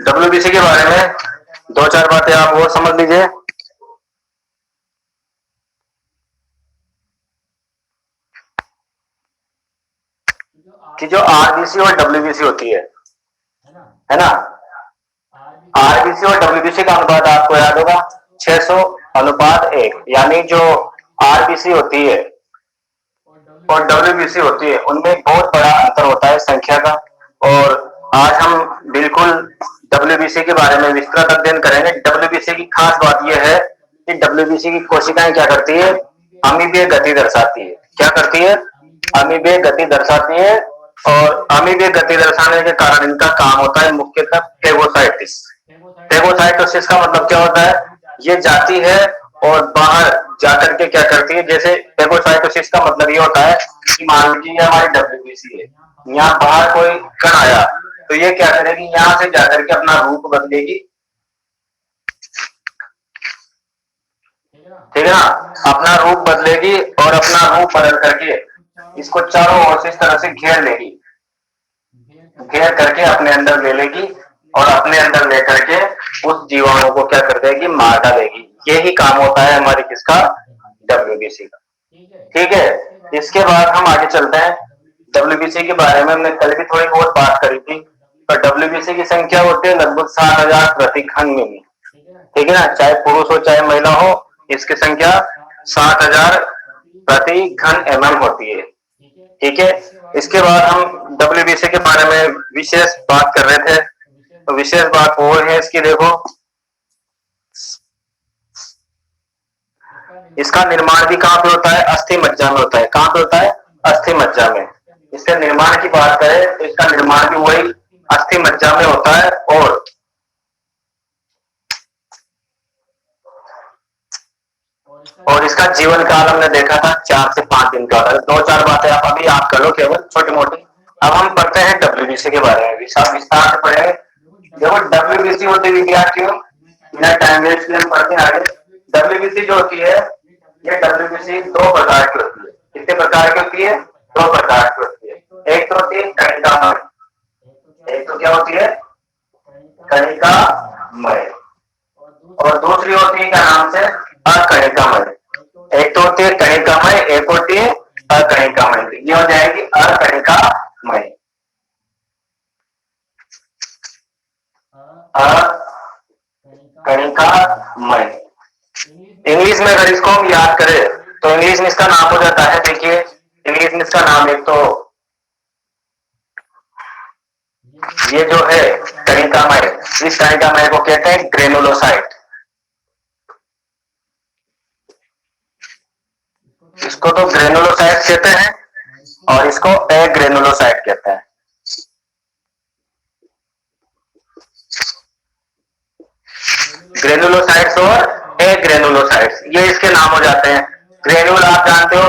WBC के बारे में दो चार बातें आप और समझ लीजिए कि जो आरबीसी और डब्ल्यूबीसी होती है ना, आरबीसी और डब्ल्यूबीसी का अनुपात आपको याद होगा 600:1, यानी जो आरबीसी होती है और डब्ल्यूबीसी होती है उनमें बहुत बड़ा अंतर होता है संख्या का। और आज हम बिल्कुल डब्ल्यूबीसी के बारे में विस्तृत अध्ययन करेंगे। डब्ल्यूबीसी की खास बात यह है कि डब्ल्यूबीसी की कोशिकाएं क्या करती है, अमीबीय गति दर्शाती है। क्या करती है? अमीबीय गति दर्शाती है। और अमीबीय गति दर्शाने के कारण इनका काम होता है मुख्यतः फेगोसाइटिस। फेगोसाइटोसिस का मतलब क्या होता है? ये जाती है और बाहर जाकर के क्या करती है, जैसे फेगोसाइटोसिस का मतलब ये होता है कि मान लीजिए ये हमारी डब्ल्यूबीसी है, यहाँ बाहर कोई कण आया तो ये क्या करेगी, यहाँ से जाकर के अपना रूप बदलेगी, ठीक है ना, अपना रूप बदलेगी और अपना रूप बदल करके इसको चारों ओर से इस तरह से घेर लेगी, घेर करके अपने अंदर ले लेगी और अपने अंदर लेकर के उस जीवाणु को क्या कर देगी, मार डालेगी। यही काम होता है हमारी किसका, डब्ल्यूबीसी का। ठीक है, इसके बाद हम आगे चलते हैं। डब्ल्यूबीसी के बारे में हमने कल भी थोड़ी बहुत बात करी थी। तो डब्ल्यूबीसी की संख्या होती है लगभग 60,000 प्रति घन मिली, ठीक है ना, चाहे पुरुष हो चाहे महिला हो, इसकी संख्या 60,000 प्रति घन mm होती है। ठीक है, इसके बाद हम डब्ल्यूबीसी के बारे में विशेष बात कर रहे थे। तो विशेष बात वो है इसकी, देखो इसका निर्माण भी कहाँ पे होता है, अस्थि मज्जा में होता है। कहाँ पे होता है, अस्थि मज्जा में। इसके निर्माण की बात करें तो इसका निर्माण भी वही अस्थि मज्जा में होता है। और इसका जीवन काल हमने देखा था 4 से 5 दिन का होता है। दो चार बातें आप अभी याद कर लो केवल छोटी मोटी। अब हम पढ़ते हैं डब्ल्यूबीसी के बारे में, विस्तार से पढ़ेंगे। देखो डब्ल्यूबीसी होती है विद्यार्थियों, बिना टाइम वेस्ट किए हम पढ़ते हैं आगे। डब्ल्यूबीसी जो होती है, ये डब्ल्यूबीसी 2 प्रकार की होती है। कितने प्रकार की होती है? 2 प्रकार की होती है। एक तो होती है कणिकामय, एक तो क्या होती है, कणिकामय, और दूसरी होती है क्या नाम से, अकणिकामय। एक तो होती है कणिकामय, एक होती है अकणिकामय। ये हो जाएगी अकणिकामय। अकणिकामय। इंग्लिश में अगर इसको हम याद करें तो इंग्लिश में इसका नाम हो जाता है, देखिए इंग्लिश में इसका नाम एक तो ये जो है कणिकामय, इस कणिकामय को कहते हैं ग्रेनुलोसाइट। इसको तो ग्रेनुलोसाइट कहते हैं और इसको एग्रेनुलोसाइट कहते हैं। ग्रेनुलोसाइट्स और एग्रेनुलोसाइट्स, ये इसके नाम हो जाते हैं। ग्रेनुल आप जानते हो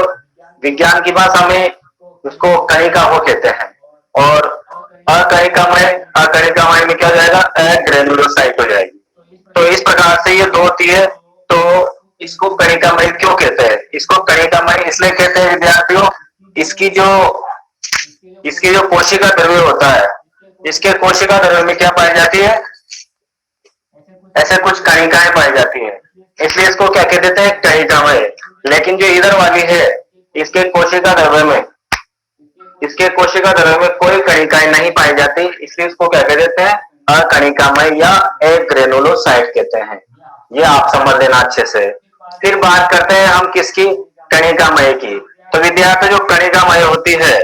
विज्ञान की भाषा में उसको कणिका वो कहते हैं, और अकणिकामय में क्या हो जाएगा, एग्रेनुलोसाइट हो जाएगी। तो इस प्रकार से ये 2 होती है। तो इसको कणिकामय क्यों कहते हैं? इसको कणिकामय इसलिए कहते हैं विद्यार्थियों, इसकी जो कोशिका द्रव्य होता है, इसके कोशिका द्रव्य में क्या पाई जाती है, ऐसे कुछ कणिकाएं पाई जाती है, इसलिए इसको क्या कह देते हैं, कणिकामय। लेकिन जो इधर वाली है, इसके कोशिका द्रव्य में कोई कणिकाएं नहीं पाई जाती, इसलिए इसको क्या कह देते हैं, अकणिकामय या एग्रेनुलोसाइट कहते हैं। ये आप समझ लेना अच्छे से। फिर बात करते हैं हम किसकी, कणिकामय की। तो विद्यार्थी जो कणिकामय होती है,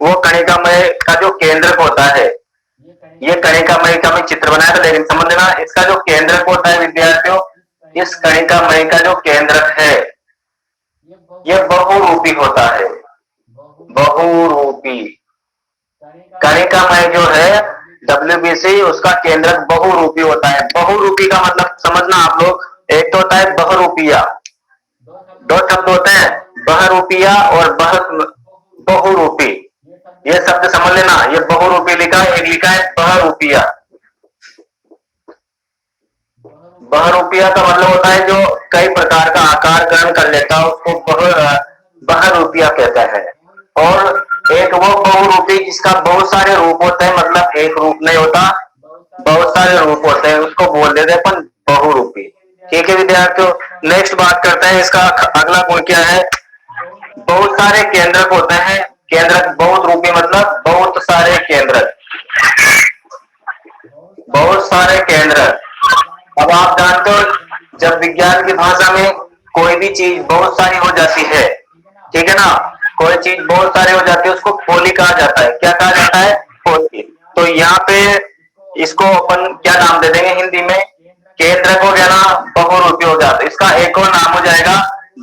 वो कणिकामय का जो केंद्रक होता है, ये कणिकामय का मैं चित्र बनाया था, लेकिन समझ लेना इसका जो केंद्रक होता है विद्यार्थियों, इस कणिकामय का जो केंद्रक है ये बहुरूपी होता है। बहुरूपी कणिकामय जो है डब्ल्यूबीसी, उसका केंद्रक बहुरूपी होता है। बहुरूपी का मतलब समझना आप लोग, एक तो होता है बहुरूपिया, 2 शब्द होते हैं, बहुरूपिया और बहुरूपी। ये शब्द समझ लेना, ये बहुरूपी लिखा है, एक लिखा है बहुरूपिया। बहुरूपिया का मतलब होता है जो कई प्रकार का आकार ग्रहण कर लेता है, उसको बहुरूपिया कहता है। और एक वो बहुरूपी जिसका बहुत सारे रूप होते हैं, मतलब एक रूप नहीं होता, बहुत सारे रूप होते हैं उसको बोल देते हैं अपन बहुरूपी। ठीक है विद्यार्थियों, नेक्स्ट बात करते हैं इसका अगला गुण क्या है। बहुत सारे केंद्रक होते हैं, केंद्रक बहुत रूपी मतलब बहुत सारे केंद्रक, बहुत सारे केंद्रक। अब आप जानते हो जब विज्ञान की भाषा में कोई भी चीज बहुत सारी हो जाती है, ठीक है ना, कोई चीज बहुत सारी हो जाती है उसको पोली कहा जाता है। क्या कहा जाता है? पोली। तो यहाँ पे इसको अपन क्या नाम दे देंगे हिंदी में, केंद्रक हो गया ना, बहुरूपी हो जाता है। इसका एक और नाम हो जाएगा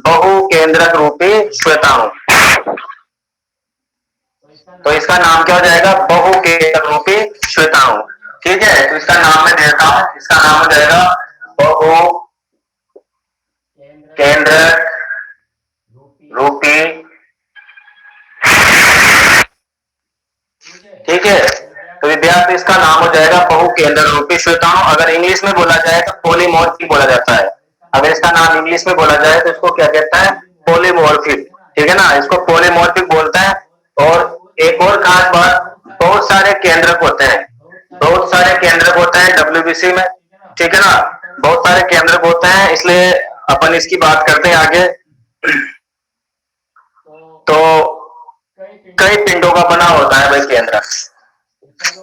बहु केंद्रक रूपी श्वेताणु। तो इसका नाम क्या हो जाएगा? बहु केंद्रक रूपी श्वेताणु। ठीक है, तो इसका नाम मैं देता हूं, इसका नाम हो जाएगा बहु केंद्रक रूपी। ठीक है, तो विद्यार्थी इसका नाम हो जाएगा बहु केंद्रक रूपी श्वेताणु। अगर इंग्लिश में बोला जाए तो पॉलीमॉर्फिक बोला जाता है। अगर इसका नाम इंग्लिश में बोला जाए तो इसको क्या कहता है? पॉलीमॉर्फिक। ठीक है ना, इसको पॉलीमॉर्फिक बोलता है। और एक और खास बात, बहुत सारे केंद्रक होते हैं, बहुत सारे केंद्रक होते हैं डब्ल्यूबीसी में। ठीक है ना, बहुत सारे केंद्रक होते हैं, इसलिए अपन इसकी बात करते हैं आगे। तो कई पिंडों का बना होता है भाई केंद्रक।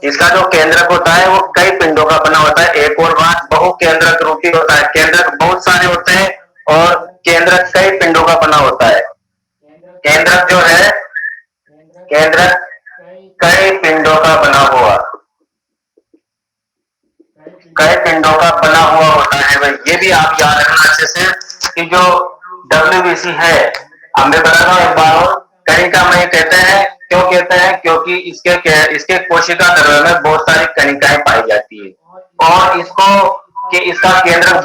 इसका जो केंद्रक होता है वो कई पिंडों का बना होता है। एक और बात, बहु केंद्रक रूपी होता है। केंद्रक बहुत सारे होते हैं और केंद्रक कई पिंडों का बना होता है। केंद्रक जो है, केंद्रक कई पिंडों का बना हुआ, कई पिंडों का बना हुआ होता है भाई। ये भी आप याद रखना अच्छे से कि जो डब्ल्यूबीसी है, हमने बताया एक बार और, कणिकामय कहते हैं। क्यों कहते हैं? क्योंकि इसके कोशिका द्रव्य में बहुत सारी कणिकाएं पाई जाती है और इसका केंद्रक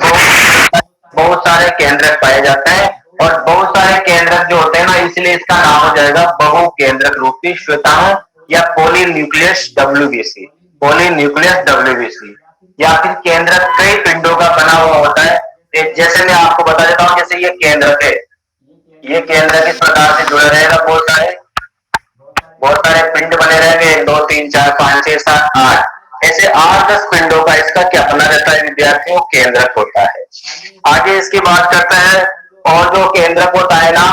बहुत सारे केंद्रक पाए जाते हैं और बहुत सारे केंद्रक जो होते हैं ना, इसलिए इसका नाम हो जाएगा बहु केंद्रक रूपी श्वेताणु या पॉलीन्यूक्लियस डब्ल्यूबीसी, पॉलीन्यूक्लियस डब्ल्यूबीसी। या फिर केंद्रक कई पिंडों का बना हुआ होता है। जैसे मैं आपको बता देता हूँ, जैसे ये केंद्रक है, ये केंद्रक इस प्रकार से जुड़े रहेगा, बहुत सारे पिंड बने रहेंगे, 1 2 3 4 5 6 7 8, ऐसे 8-10 पिंडों का इसका क्या बना रहता है विद्यार्थियों? केंद्रक होता है। आगे इसकी बात करते हैं। और जो केंद्रक होता है ना,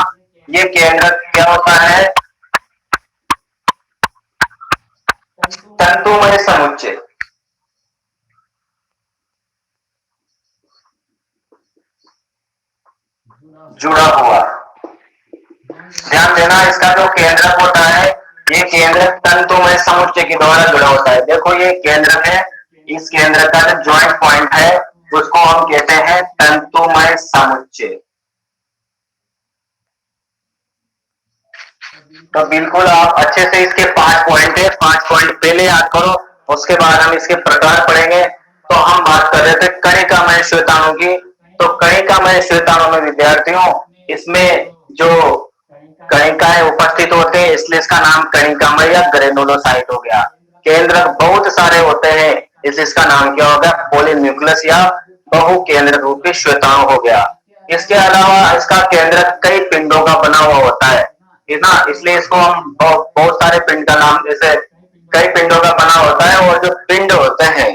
ये केंद्रक क्या होता है? तंतुमय समुच्चय। जुड़ा हुआ, ध्यान देना, इसका जो केंद्रक होता है ये केंद्रक तंतुमय समुच्चय के द्वारा जुड़ा होता है। देखो ये केंद्रक है, इस केंद्र का जो ज्वाइंट पॉइंट है उसको हम कहते हैं तंतुमय समुच्चय। तो बिल्कुल आप अच्छे से इसके 5 पॉइंट है, 5 पॉइंट पहले याद करो, उसके बाद हम इसके प्रकार पढ़ेंगे। तो हम बात कर रहे थे कणिकामय श्वेताणु की। तो कणिकामय श्वेताणु में विद्यार्थियों, इसमें जो कणिकाएं उपस्थित होते हैं इसलिए इसका नाम कणिकामय या ग्रेनुलोसाइट हो गया। केंद्रक बहुत सारे होते हैं इसलिए इसका नाम क्या हो गया? पॉलीन्यूक्लियस या बहु केंद्रक रूपी श्वेताणु हो गया। इसके अलावा इसका केंद्रक कई पिंडों का बना हुआ होता है ना, इसलिए इसको हम बहुत सारे पिंड का नाम, जैसे कई पिंडों का बना होता है। और जो पिंड होते हैं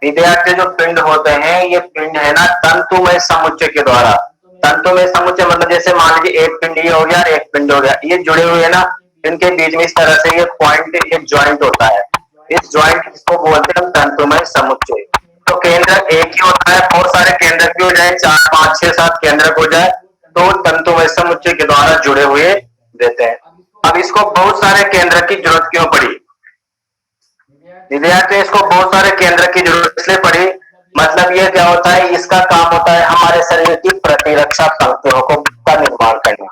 विद्यार्थी, जो पिंड होते हैं ये पिंड है ना तंतुमय समुच्चय के द्वारा। तंतुमय समुच्चय मतलब जैसे मान लीजिए एक पिंड ये हो गया और एक पिंड हो गया, ये जुड़े हुए है ना, इनके बीच में इस तरह से ये पॉइंट, ये ज्वाइंट होता है। इस ज्वाइंट को बोलते हैं तंतुमय समुच्चय। तो केंद्रक एक ही होता है, बहुत सारे केंद्रक भी हो जाए, 4 5 6 7 केंद्रक हो जाए तो तंतुमय समुच्चय के द्वारा जुड़े हुए देते हैं। अब इसको बहुत सारे केंद्रक की जरूरत क्यों पड़ी विद्यार्थी? इसको बहुत सारे केंद्रक की जरूरत इसलिए पड़ी, मतलब ये क्या होता है, इसका काम होता है हमारे शरीर की प्रतिरक्षा पंक्तियों का निर्माण करना।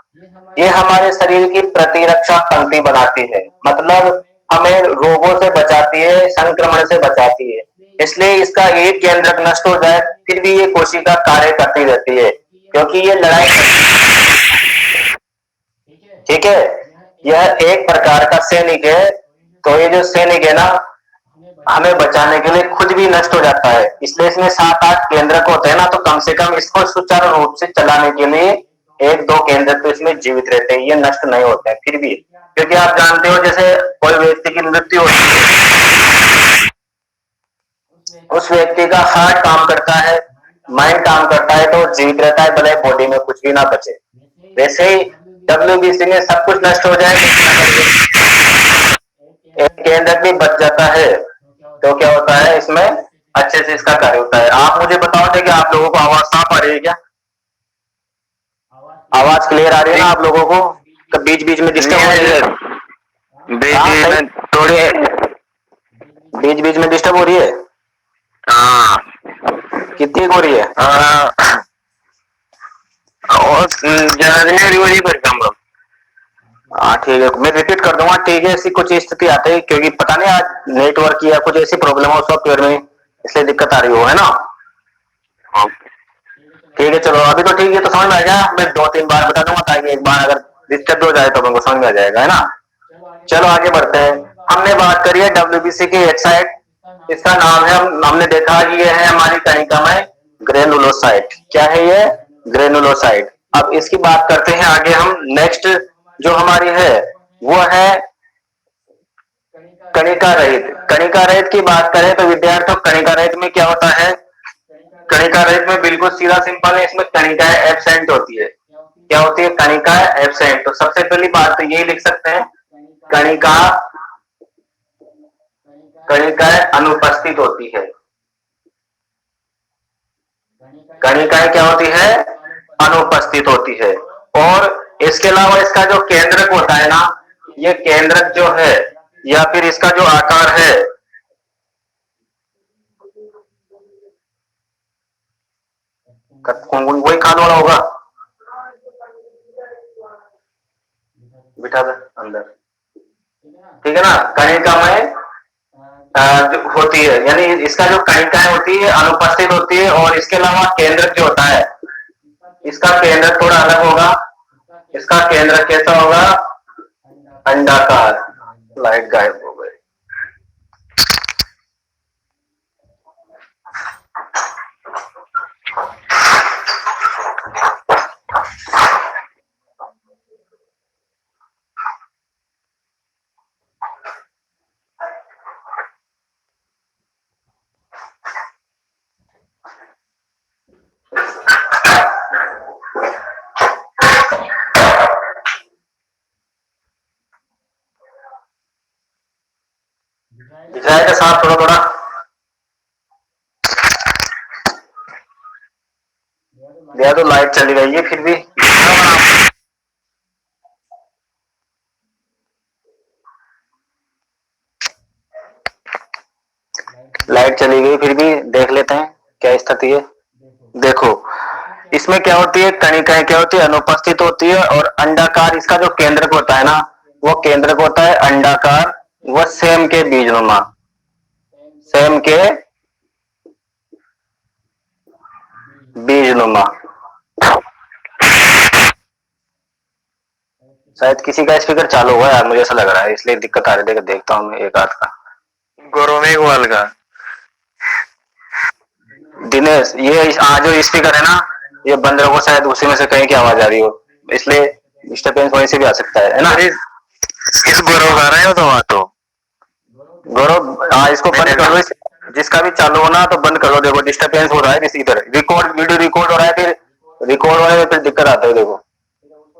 ये हमारे शरीर की प्रतिरक्षा पंक्ति बनाती है, मतलब हमें रोगों से बचाती है, संक्रमण से बचाती है। इसलिए इसका एक केंद्रक नष्ट हो जाए फिर भी ये कोशिका कार्य करती रहती है, क्योंकि ये लड़ाई, ठीक है, यह एक प्रकार का सैनिक है। तो ये जो सैनिक है ना, हमें बचाने के लिए खुद भी नष्ट हो जाता है। इसलिए इसमें 7-8 केंद्रक होते हैं ना, तो कम से कम इसको सुचारू रूप से चलाने के लिए 1-2 केंद्रक तो इसमें जीवित रहते हैं, ये नष्ट नहीं होते हैं फिर भी। क्योंकि आप जानते हो जैसे कोई व्यक्ति की मृत्यु होती है, उस व्यक्ति का हार्ट काम करता है, माइंड काम करता है तो जीवित रहता है, भले बॉडी में कुछ भी ना बचे। वैसे ही डब्ल्यूबीसी में सब कुछ नष्ट हो जाए एक केंद्रक भी बच जाता है, तो क्या होता है इसमें अच्छे से इसका कार्य होता है। आप मुझे बताओ कि आप लोगों को आवाज साफ आ रही है क्या? आवाज क्लियर आ रही है ना आप लोगों को? बीच बीच में डिस्टर्ब हो रही है? बीच बीच में डिस्टर्ब हो रही है? हाँ। कितनी हो रही है? और ज्यादा नहीं हो रही पर कम। हाँ ठीक है, मैं रिपीट कर दूंगा। ठीक है, ऐसी कुछ स्थिति आती है क्योंकि पता नहीं आज नेटवर्क की या कुछ ऐसी प्रॉब्लम हो सॉफ्टवेयर में, इसलिए दिक्कत आ रही हो, है ना? ठीक है, चलो अभी तो ठीक है, तो समझ में आ गया। मैं 2-3 बार बता दूंगा ताकि एक बार अगर डिस्टर्ब हो जाए तो हमको समझ में आ जाएगा, है ना? चलो आगे बढ़ते हैं। हमने बात करी है डब्ल्यूबीसी की वेबसाइट, इसका नाम है, हमने देखा कि ये है हमारी कणिकामय ग्रेनुलोसाइट। क्या है ये? ग्रेनुलोसाइट। अब इसकी बात करते हैं आगे हम। नेक्स्ट जो हमारी है वो है कणिका रहित। कणिका रहित की बात करें तो विद्यार्थियों, कणिका रहित में क्या होता है? कणिका रहित में बिल्कुल सीधा सिंपल है, इसमें कणिकाएं एब्सेंट होती है। क्या होती है? कणिकाएं एब्सेंट। तो सबसे पहली बात तो यही लिख सकते हैं, कणिका कणिकाएं अनुपस्थित होती है। कणिकाएं क्या होती है? अनुपस्थित होती है। और इसके अलावा इसका जो केंद्रक होता है ना, ये केंद्रक जो है या फिर इसका जो आकार है, वही खाने वाला होगा, बिठा दे अंदर। ठीक है ना? कणिकामय जो होती है, यानी इसका जो कणिकाएं होती है अनुपस्थित होती है। और इसके अलावा केंद्रक जो होता है, इसका केंद्रक थोड़ा अलग होगा। इसका केंद्रक कैसा होगा? अंडाकार। लाइट गायब हो गई। दिख रहा है क्या साफ थोड़ा थोड़ा? या तो लाइट चली गई है फिर भी। लाइट चली गई फिर भी देख लेते हैं क्या स्थिति है। देखो इसमें क्या होती है, कणिकाएं क्या होती है? अनुपस्थित होती है। और अंडाकार, इसका जो केंद्रक होता है ना, वो केंद्रक होता है अंडाकार, वह सेम के बीजनुमा। सेम के बीजनुमा। शायद किसी का स्पीकर चालू हुआ यार, मुझे ऐसा लग रहा है, इसलिए दिक्कत आ रही है। देखता हूँ मैं एक हाथ का। गोरोमेघवाल का दिनेश, ये जो स्पीकर है ना, ये बंद रखो, शायद उसी में से कहीं की आवाज आ रही हो, इसलिए डिस्टर्बेंस वहीं से भी आ सकता है ना? इस गौरव गा रहे हो तो गौरव, हाँ इसको बंद कर दो। जिसका भी चालू होना तो बंद कर दो। देखो डिस्टर्बेंस हो रहा है किसी तरह, रिकॉर्ड वीडियो रिकॉर्ड हो रहा है, फिर रिकॉर्ड होने में फिर दिक्कत आता है। देखो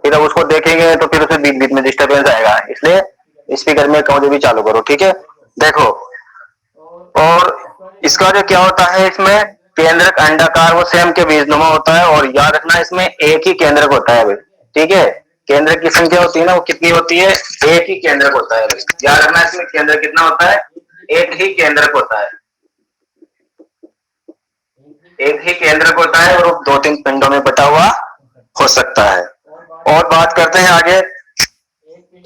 फिर अब उसको देखेंगे तो फिर उसे बीच बीच में डिस्टर्बेंस आएगा, इसलिए स्पीकर में कहीं भी चालू करो, ठीक है? देखो, और इसका जो क्या होता है, इसमें केंद्रक अंडाकार वो सेम के बीजनुमा होता है। और याद रखना इसमें एक ही केंद्रक होता है भाई, ठीक है? केंद्रक की संख्या होती है ना, वो कितनी होती है? एक ही केंद्रक होता है भाई। याद रखना इसमें केंद्रक कितना होता है? एक ही केंद्रक होता है। एक ही केंद्रक होता है और वो 2-3 पिंडों में बटा हुआ हो सकता है। और बात करते हैं आगे।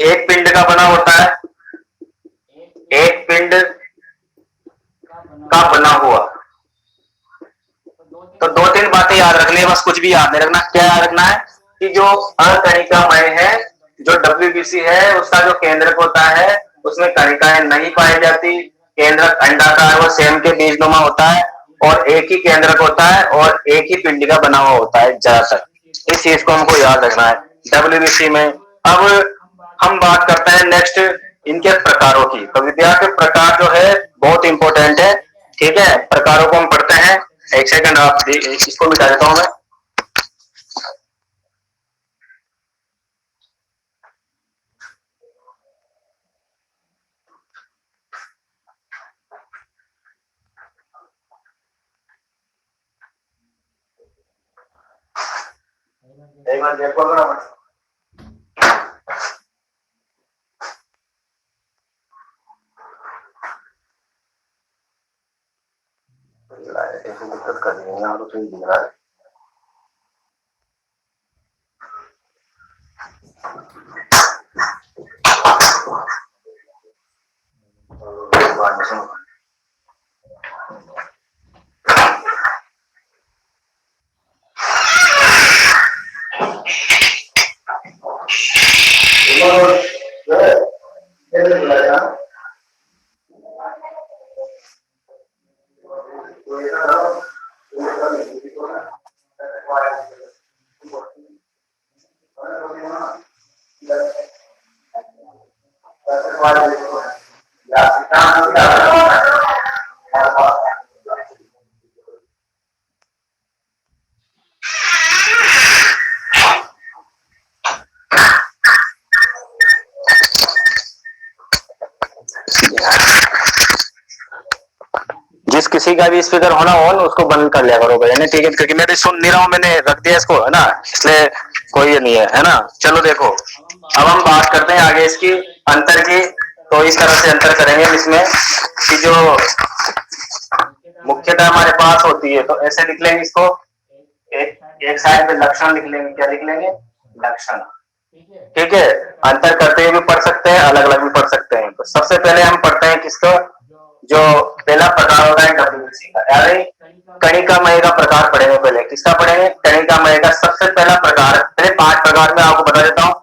एक पिंड का बना होता है, एक पिंड का बना हुआ। तो 2-3 बातें याद रखनी है, बस कुछ भी याद नहीं रखना। क्या याद रखना है कि जो अकणिकामय है, जो डब्ल्यूबीसी है, उसका जो केंद्रक होता है उसमें कणिकाएं नहीं पाई जाती। केंद्रक अंडाकार व सेम के बीजनुमा होता है और एक ही केंद्रक होता है और एक ही पिंड का बना हुआ होता है ज्यादातर। इस चीज को हमको याद रखना है डब्ल्यूबीसी में। अब हम बात करते हैं नेक्स्ट इनके प्रकारों की। तो विद्यार्थी प्रकार जो है बहुत इंपॉर्टेंट है, ठीक है, प्रकारों को हम पढ़ते हैं। एक सेकंड, आप इसको मिटा देता हूं मैं। एक बार देखो ना, दिक्कत कर रही है यहाँ, तो सही दिख रहा है। जिस किसी का भी स्पीकर होना हो उसको बंद कर लिया करो भाई, है ठीक है, क्योंकि मैं भी सुन नहीं रहा हूँ, मैंने रख दिया इसको, है ना, इसलिए कोई ये नहीं है ना। चलो देखो, अब हम बात करते हैं आगे इसकी अंतर की। तो इस तरह से अंतर करेंगे इसमें कि जो मुख्यतः हमारे पास होती है, तो ऐसे लिख लेंगे इसको, एक साइड पे लक्षण लिख लेंगे। क्या लिख लेंगे? लक्षण। ठीक है, अंतर करते हुए भी पढ़ सकते हैं, अलग अलग भी पढ़ सकते हैं। तो सबसे पहले हम पढ़ते हैं किसको, जो पहला प्रकार होता है डब्ल्यूबीसी का, यानी कणिकामय का प्रकार पढ़ेंगे। पहले किसका पढ़ेंगे? कणिकामय का। सबसे पहला प्रकार, पहले 5 प्रकार में आपको बता देता हूँ।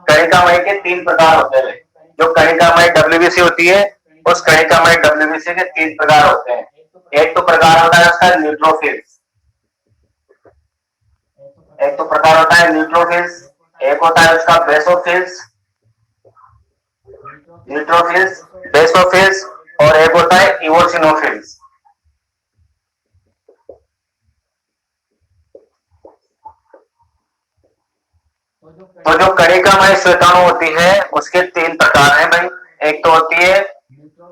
कणिकामय के 3 प्रकार होते हैं। जो कणिकामय डब्ल्यूबीसी होती है, उस कणिकामय डब्ल्यूबीसी के 3 प्रकार होते हैं। एक तो प्रकार होता है उसका न्यूट्रोफिल्स, एक तो प्रकार होता है न्यूट्रोफिल्स, एक होता है उसका बेसोफिल्स, न्यूट्रोफिल्स, बेसोफिल्स, और एक होता है इवोसिनोफिल्स। तो जो कणिकामय श्वेताणु होती है उसके 3 प्रकार हैं भाई। एक तो होती है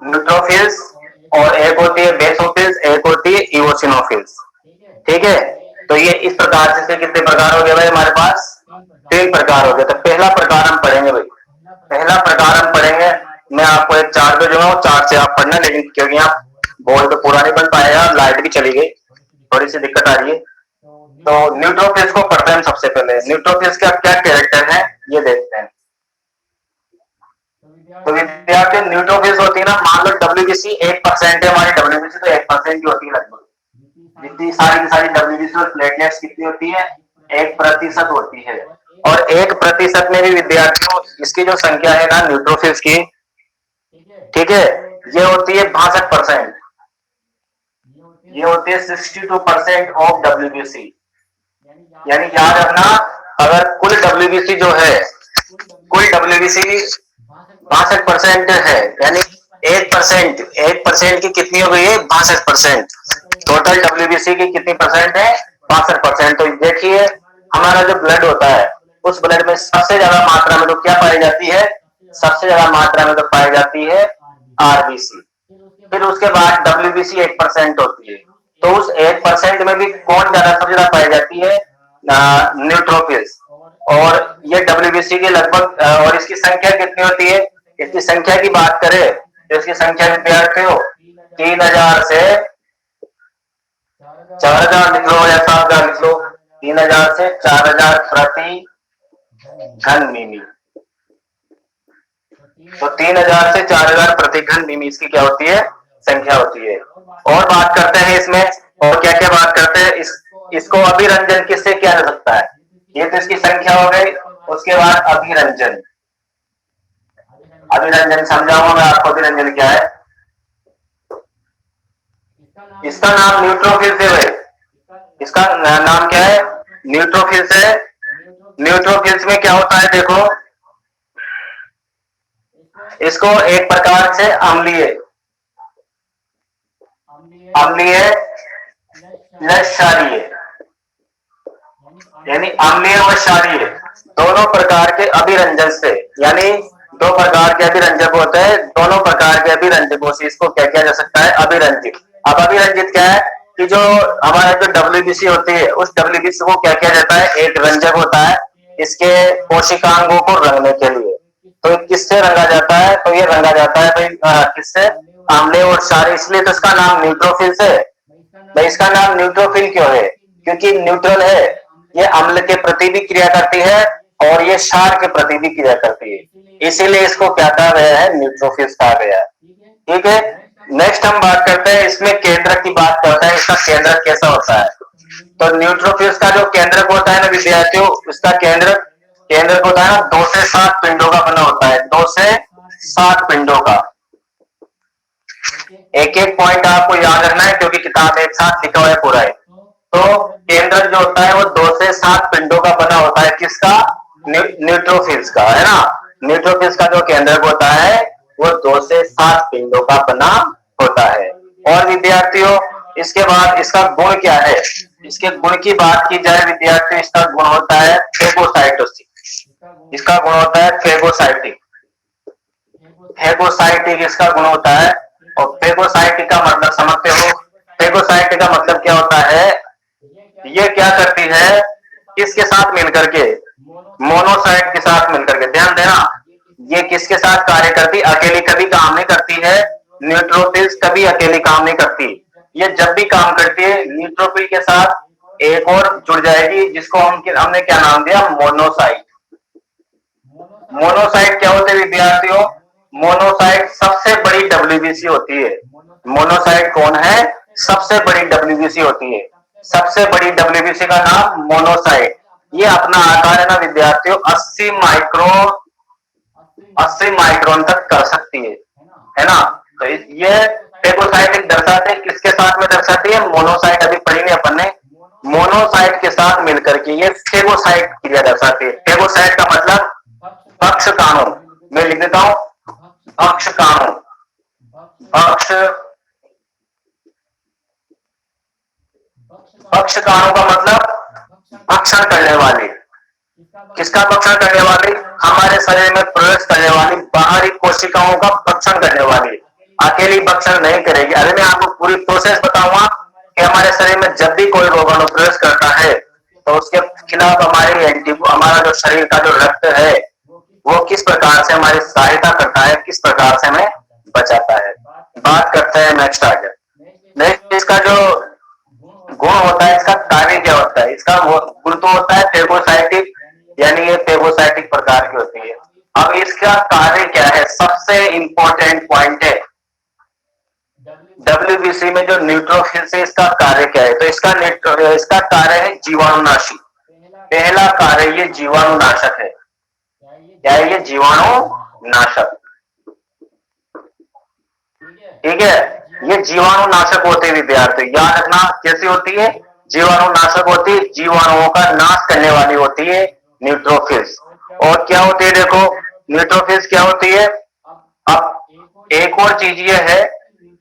न्यूट्रोफिल्स, और एक होती है बेसोफिल्स, एक होती है इवोसिनोफिल्स। ठीक है, तो ये इस प्रकार से कितने प्रकार हो गए भाई हमारे पास? 3 प्रकार हो गए। तो पहला प्रकार हम पढ़ेंगे भाई, पहला प्रकार हम पढ़ेंगे। मैं आपको एक चार्ट भेजूंगा, वो चार्ट से आप पढ़ना, लेकिन क्योंकि आप बोर्ड पे पूरा नहीं बन पाएगा, लाइट भी चली गई, थोड़ी सी दिक्कत आ रही है। तो न्यूट्रोफिल्स को पढ़ते हैं सबसे पहले। न्यूट्रोफिल्स का क्या कैरेक्टर है ये देखते हैं। तो विद्यार्थी, न्यूट्रोफिल्स होती है ना, मान लो डब्ल्यूबीसी 1% है हमारी, डब्ल्यूबीसी तो 1% की होती है लगभग। जितनी सारी की सारी डब्ल्यूबीसी और प्लेटलेट्स कितनी होती है? 1% होती है। और 1% में भी विद्यार्थियों इसकी जो संख्या है ना न्यूट्रोफिल्स की, ठीक है, ये होती है 62%। ये होती है 62% ऑफ डब्ल्यूबीसी। यानी याद रखना, अगर कुल डब्ल्यूबीसी जो है, कुल डब्ल्यूबीसी 62% है, यानी 1% की कितनी हो गई है? 62%। टोटल डब्ल्यूबीसी की कितनी परसेंट है? 62%। तो देखिए, हमारा जो ब्लड होता है, उस ब्लड में सबसे ज्यादा मात्रा में तो क्या पाई जाती है? सबसे ज्यादा मात्रा में तो पाई जाती है आरबीसी। फिर उसके बाद डब्ल्यूबीसी 1% होती है। तो उस 1% में भी कौन सबसे ज्यादा पाई जाती है? न्यूट्रोफिल्स। और ये डब्ल्यूबीसी के लगभग, और इसकी संख्या कितनी होती है? इसकी संख्या की बात करें तो इसकी संख्या विद्यार्थियों 3000 से 4000 लिख लो या 7000 लिख लो। 3000 से 4000 प्रति घन मिमी। तो 3000 से 4000 प्रति घन मिमी इसकी क्या होती है? संख्या होती है। और बात करते हैं इसमें, और क्या क्या बात करते हैं इसको अभिरंजन किससे किया जा सकता है? ये तो इसकी संख्या हो गई। उसके बाद अभिरंजन, अभिरंजन समझाऊंगा मैं आपको। अभिरंजन क्या है? इसका नाम न्यूट्रोफिल्स है भाई। इसका नाम क्या है? न्यूट्रोफिल्स है। न्यूट्रोफिल्स में क्या होता है देखो, इसको एक प्रकार से अम्लीय प्लस क्षारीय, यानी अम्लीय व क्षारीय दोनों प्रकार के अभिरंजन से, यानी दो प्रकार के अभिरंजक होते हैं, दोनों प्रकार के अभिरंजकों से इसको क्या किया जा सकता है? अभिरंजित। अब अभिरंजित क्या है कि जो हमारा जो WBC होती है उस WBC को क्या किया जाता है? एक रंजक होता है इसके कोशिकांगों को रंगने के लिए। तो किससे रंगा जाता है? तो ये रंगा जाता है भाई किससे? अम्लीय और क्षारीय। इसलिए तो इसका नाम न्यूट्रोफिल से। भाई इसका नाम न्यूट्रोफिल क्यों है? क्योंकि न्यूट्रल है, ये अम्ल के प्रति भी क्रिया करती है और ये क्षार के प्रति भी क्रिया करती है, इसीलिए इसको क्या कहा गया है? न्यूट्रोफिल्स कहा गया है। ठीक है, नेक्स्ट हम बात करते हैं, इसमें केंद्रक की बात करते हैं, इसका केंद्रक कैसा होता है? तो न्यूट्रोफिल्स का जो केंद्रक होता है ना विद्यार्थियों, उसका केंद्रक होता है ना 2 से 7 पिंडों का बना होता है, 2 से 7 पिंडों का। एक एक पॉइंट आपको याद रखना है क्योंकि किताब एक साथ लिखा हुआ है पूरा है। तो केंद्रक जो होता है वो 2 से 7 पिंडों का बना होता है, किसका? न्यूट्रोफिल्स का, है ना। न्यूट्रोफिल्स का जो केंद्रक होता है वो 2 से 7 पिंडों का बना होता है। और विद्यार्थियों इसके बाद इसका गुण क्या है? इसके गुण की बात की जाए विद्यार्थियों, इसका गुण होता है फेगोसाइटोसिस। इसका गुण होता है फेगोसाइटिक। फेगोसाइटिक इसका गुण होता है। और फेगोसाइटिक का मतलब समझते हो? फेगोसाइटिक का मतलब क्या होता है? ये क्या करती है? किसके साथ मिलकर के? मोनोसाइट के साथ मिलकर के। ध्यान देना, ये किसके साथ कार्य करती? अकेली कभी काम नहीं करती है। न्यूट्रोफिल्स कभी अकेली काम नहीं करती, ये जब भी काम करती है न्यूट्रोफिल के साथ एक और जुड़ जाएगी, जिसको हमने क्या नाम दिया? मोनोसाइट। मोनोसाइट क्या होते हैं विद्यार्थियों? मोनोसाइट सबसे बड़ी WBC होती है। मोनोसाइट कौन है? सबसे बड़ी WBC होती है। सबसे बड़ी WBC का नाम मोनोसाइट। ये अपना आकार है ना विद्यार्थियों 80 माइक्रोन तक कर सकती है ना। तो ये फेगोसाइटिक दर्शाते किसके साथ में दर्शाती है? मोनोसाइट। अभी पढ़ेंगे अपन ने, मोनोसाइट के साथ मिलकर के ये फेगोसाइट क्रिया दर्शाती है। फेगोसाइट का मतलब पक्षकाणु, मैं लिख देता हूं पक्षकाणु। पक्षकाणु का मतलब भक्षण करने वाली। किसका भक्षण करने वाली? हमारे शरीर में प्रवेश करने वाली बाहरी कोशिकाओं का भक्षण करने वाली। अकेली भक्षण नहीं करेगी। अरे मैं आपको पूरी प्रोसेस बताऊंगा कि हमारे शरीर में जब भी कोई रोगाणु प्रवेश करता है तो उसके खिलाफ हमारा जो शरीर का जो रक्त है वो किस प्रकार से हमारी सहायता करता है, किस प्रकार से हमें बचाता है। बात करते हैं नेक्स्ट आगे। नेक्स्ट इसका जो गुण होता है, इसका कार्य क्या होता है? इसका गुण तो होता है फेगोसाइटिक, यानी ये फेगोसाइटिक प्रकार की होती है। अब इसका कार्य क्या है? सबसे इंपॉर्टेंट पॉइंट है WBC में जो न्यूट्रोफिल्स है इसका कार्य क्या है? तो इसका कार्य है जीवाणुनाशी। पहला कार्य ये जीवाणुनाशक है। क्या है ये? जीवाणुनाशक। ठीक है, ये जीवाणुनाशक होते हैं विद्यार्थी, याद रखना। कैसी होती है? जीवाणुनाशक होती है, जीवाणुओं का नाश करने वाली होती है न्यूट्रोफिल्स। और क्या होती है? देखो न्यूट्रोफिल्स क्या होती है। अब एक और चीज ये है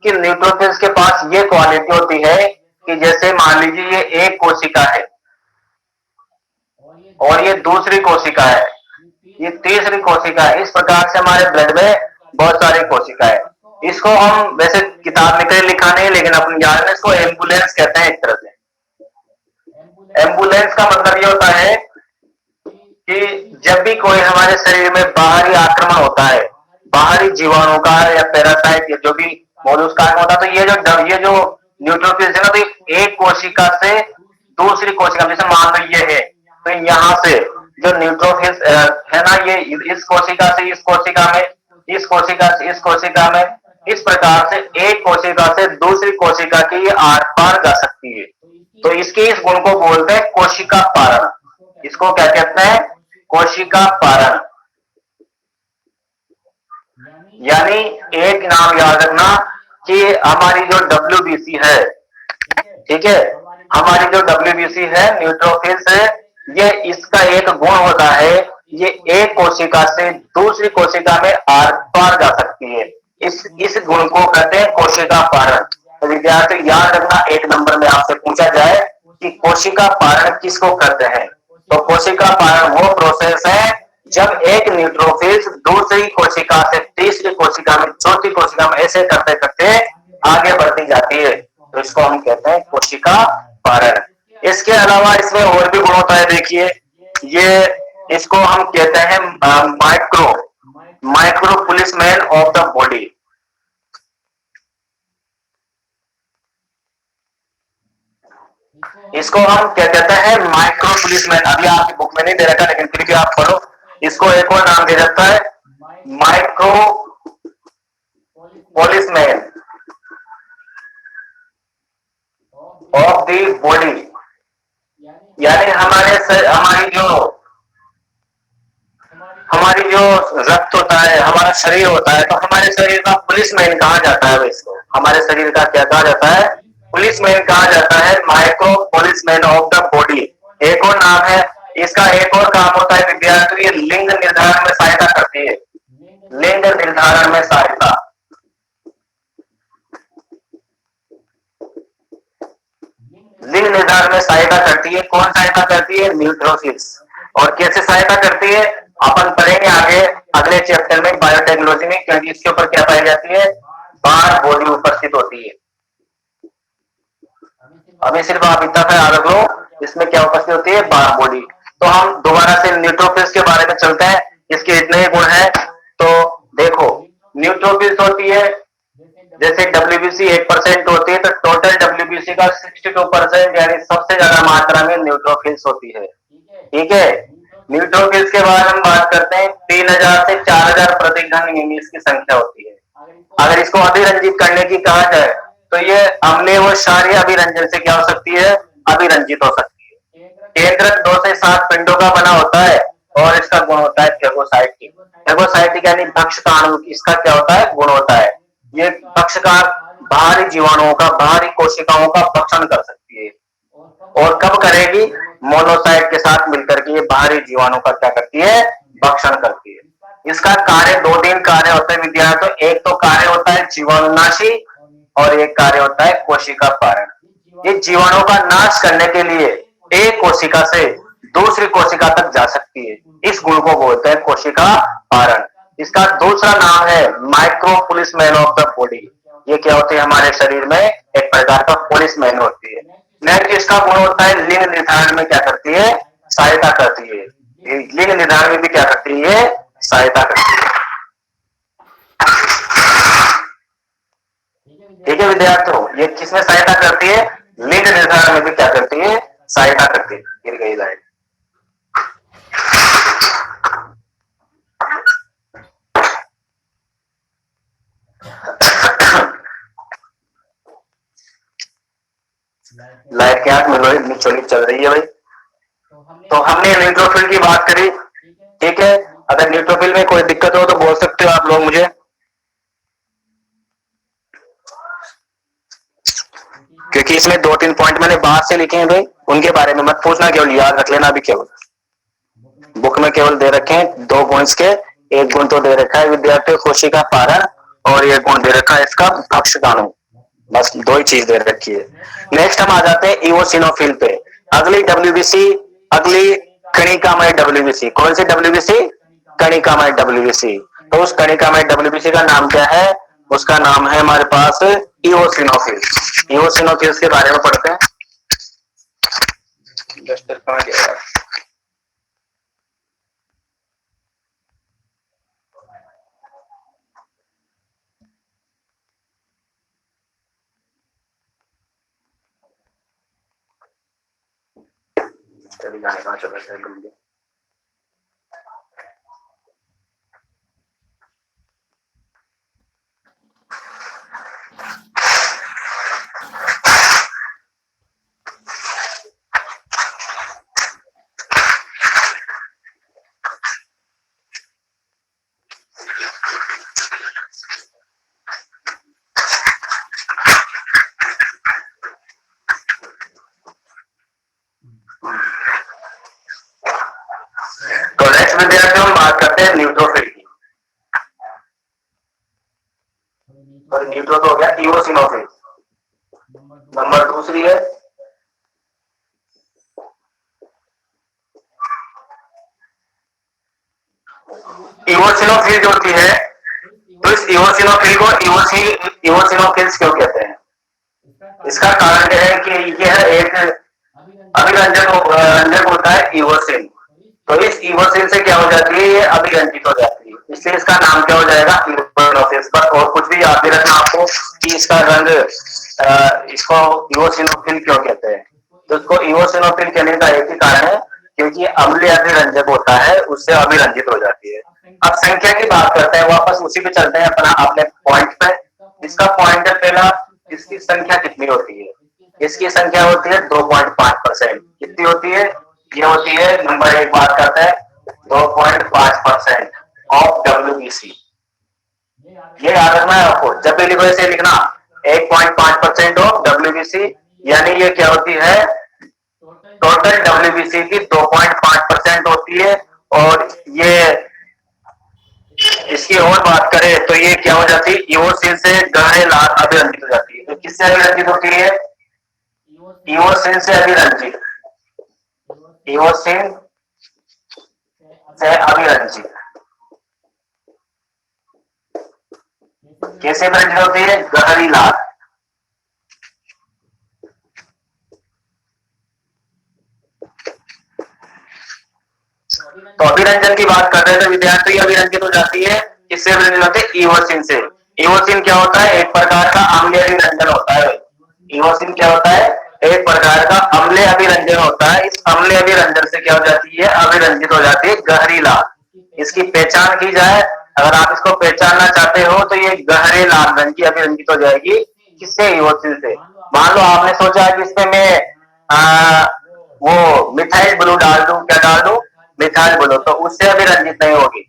कि न्यूट्रोफिल्स के पास ये क्वालिटी होती है कि जैसे मान लीजिए ये एक कोशिका है और ये दूसरी कोशिका है, ये तीसरी कोशिका है। इस प्रकार से हमारे ब्लड में बहुत सारी कोशिका है। इसको हम वैसे किताब में कहीं लिखा नहीं, लेकिन अपने ज्ञान में इसको एम्बुलेंस कहते हैं एक तरह से। एम्बुलेंस का मतलब ये होता है कि जब भी कोई हमारे शरीर में बाहरी आक्रमण होता है, बाहरी जीवाणु का या पैरासाइट या जो भी मोलस्का होता है, तो ये जो न्यूट्रोफिल्स है ना, तो एक कोशिका से दूसरी कोशिका, जैसे मान लो ये है, तो यहाँ से जो न्यूट्रोफिल्स है ना, ये इस कोशिका से इस कोशिका में, इस कोशिका से इस कोशिका में, इस प्रकार से एक कोशिका से दूसरी कोशिका की ये आर पार जा सकती है। तो इसके इस गुण को बोलते हैं कोशिका पारण। इसको क्या कहते हैं? कोशिका पारण। यानी एक नाम याद रखना कि हमारी जो WBC है, ठीक है, हमारी जो WBC है न्यूट्रोफिल्स है, ये इसका एक गुण होता है, ये एक कोशिका से दूसरी कोशिका में आर पार जा सकती है। इस गुण को कहते हैं कोशिका पारण। तो विद्यार्थी याद रखना, एक नंबर में आपसे पूछा जाए कि कोशिका पारण किसको कहते हैं, तो कोशिका पारण वो प्रोसेस है जब एक न्यूट्रोफिल्स दूसरी कोशिका से तीसरी कोशिका में चौथी कोशिका में ऐसे करते करते आगे बढ़ती जाती है, तो इसको हम कहते हैं कोशिका पारण। इसके अलावा इसमें और भी गुण होता है, देखिए ये इसको हम कहते हैं micro policeman of the body. इसको हम क्या कहते हैं, माइक्रो पुलिसमैन। अभी आपकी बुक में नहीं दे रखा, लेकिन फिर भी आप पढ़ो। इसको एक और नाम दिया जाता है micro policeman of the body. यानी हमारी जो रक्त होता है, हमारा शरीर होता है, तो हमारे शरीर का पुलिसमैन कहा जाता है। इसको हमारे शरीर का क्या कहा जाता है, पुलिसमैन कहा जाता है, micro policeman of the body. एक और नाम है इसका, एक और काम होता है विद्यार्थी, ये लिंग निर्धारण में सहायता करती है। लिंग निर्धारण में सहायता, लिंग निर्धारण में सहायता करती है। कौन सहायता करती है, न्यूट्रोफिल्स। और कैसे सहायता करती है अपन पढ़ेंगे आगे अगले चैप्टर में बायोटेक्नोलॉजी में, क्योंकि इसके ऊपर क्या पाई जाती है, बार बॉडी उपस्थित होती है। अभी सिर्फ आप इतना सा याद रख लो, इसमें क्या उपस्थित होती है, बार बॉडी। तो हम दोबारा से न्यूट्रोफिल्स के बारे में चलते हैं, इसके इतने ही गुण हैं। तो देखो, न्यूट्रोफिल्स होती है, जैसे WBC 1% होती है, तो टोटल WBC का 62% यानी सबसे ज्यादा मात्रा में न्यूट्रोफिल्स होती है। ठीक है, न्यूट्रोफिल्स के बाद हम बात करते हैं 3000 से 4000 प्रति घन मीमी इसकी संख्या होती है। अगर इसको अभिरंजित करने की कहा जाए तो ये अम्लीय व क्षारीय अभिरंजन से क्या हो सकती है, अभिरंजित हो सकती है। केंद्रक 2 से 7 पिंडों का बना होता है और इसका गुण होता है फेगोसाइटिक। फेगोसाइटिक यानी भक्षकाणु, इसका क्या होता है, गुण होता है। ये भक्षकार बाहरी जीवाणुओं का, बाहरी कोशिकाओं का भक्षण कर सकती है। और कब करेगी, मोनोसाइट के साथ मिलकर के ये बाहरी जीवाणु का क्या करती है, भक्षण करती है। इसका कार्य 2-3 कार्य होते हैं विद्यार्थियों। एक तो कार्य होता है जीवाणुनाशी और एक कार्य होता है कोशिका पारण। ये जीवाणु का नाश करने के लिए एक कोशिका से दूसरी कोशिका तक जा सकती है। इस गुण को बोलते हैं कोशिका पारण। इसका दूसरा नाम है micro policeman of the body. ये क्या होती है, हमारे शरीर में एक प्रकार का पुलिसमैन होती है। नेक्स्ट इसका गुण होता है लिंग निर्धारण में क्या करती है, सहायता करती है। लिंग निर्धारण में भी क्या करती है, सहायता करती है। ठीक है विद्यार्थियों, ये किसमें सहायता करती है, लिंग निर्धारण में भी क्या करती है, सहायता करती है। गिर गई लाइट। लाइट की आंख में चोली चल रही है भाई। तो हमने न्यूट्रोफिल की बात करी, ठीक है। अगर न्यूट्रोफिल में कोई दिक्कत हो तो बोल सकते हो आप लोग मुझे, क्योंकि इसमें 2-3 पॉइंट मैंने बाहर से लिखे हैं भाई, उनके बारे में मत पूछना, केवल याद रख लेना। अभी केवल बुक में केवल दे रखे हैं 2 गुण इसके। एक गुण तो दे रखा है विद्यार्थियों कोशिका पारण, और एक गुण दे रखा है इसका भक्षकाणु। बस 2 ही चीज दे रखी है। नेक्स्ट हम आ जाते हैं इओसिनोफिल पे। अगली WBC, अगली कणिकामय WBC। कौन सी WBC, कणिकामय WBC। तो उस कणिकामय WBC का नाम क्या है, उसका नाम है हमारे पास इओसिनोफिल। इओसिनोफिल्स के बारे में पढ़ते हैं। डस्टर कहाँ गया, गाने कहाँ चल रहा है। तो नेक्स्ट विद्यार्थियों हम बात करते हैं न्यूट्रोफिल की। और न्यूट्रो तो हो गया इओसिनोफिल। इवोसिनोफिल जो होती है, तो इस इवोसिनोफिल को इवोसिनोफिल्स क्यों कहते हैं? इसका कारण यह है कि यह एक रंजक होता है इवोसिन। तो इस इवोसिन से क्या हो जाती है, ये अभिरंजित हो जाती है, इसलिए इसका नाम क्या हो जाएगा, इवोसिनोफिल्स। बस और कुछ भी याद नहीं रखना आपको कि इसका रंग इसको इवोसिनोफिल क्यों कहते हैं। तो इसको इवोसिनोफिल कहने का एक ही कारण है, क्योंकि अम्लीय अभिरंजक होता है, उससे अभिरंजित हो जाती है। अब संख्या की बात करते हैं, वापस उसी पे चलते हैं अपने पॉइंट पे। इसका पॉइंट है पहला, इसकी संख्या कितनी होती है? इसकी संख्या होती है 2.5%। कितनी होती है? ये होती है, नंबर एक बात करते हैं, 2.5% ऑफ WBC। ये याद रखना है आपको, जब भी लिखो ऐसे लिखना 1.5% ऑफ WBC, यानी ये क्या होती है, टोटल WBC की 2.5% होती है। और ये इसकी और बात करें तो ये क्या हो जाती है, इवोसिन से गहरे लाल अभिरंजित हो जाती है। तो किससे अभिरंजित होती है? इवोसिन से अभिरंजित, इवोसिन से अभिरंजित। कैसे अभिरंजित होती है? गहरी लाल। तो अभिरंजन की बात कर रहे थे विद्यार्थी, अभिरंजित हो जाती है, किससे अभिरंजित होते हैं? इवोसिन से। इवोसिन क्या होता है? एक प्रकार का अम्लीय अभिरंजन होता है। इवोसिन क्या होता है? एक प्रकार का अम्लीय अभिरंजन होता है। इस अम्लीय अभिरंजन से क्या हो जाती है, अभिरंजित हो जाती है गहरी लाल। इसकी पहचान की जाए, अगर आप इसको पहचानना चाहते हो तो ये गहरे लाल रंग की अभिरंजित हो जाएगी। किससे? इवोसिन से। मान लो आपने सोचा कि इसमें मैं वो मिथाइल ब्लू डाल दूं, क्या डाल दूं? मिथाइल ब्लू, तो उससे अभिरंजित नहीं होगी।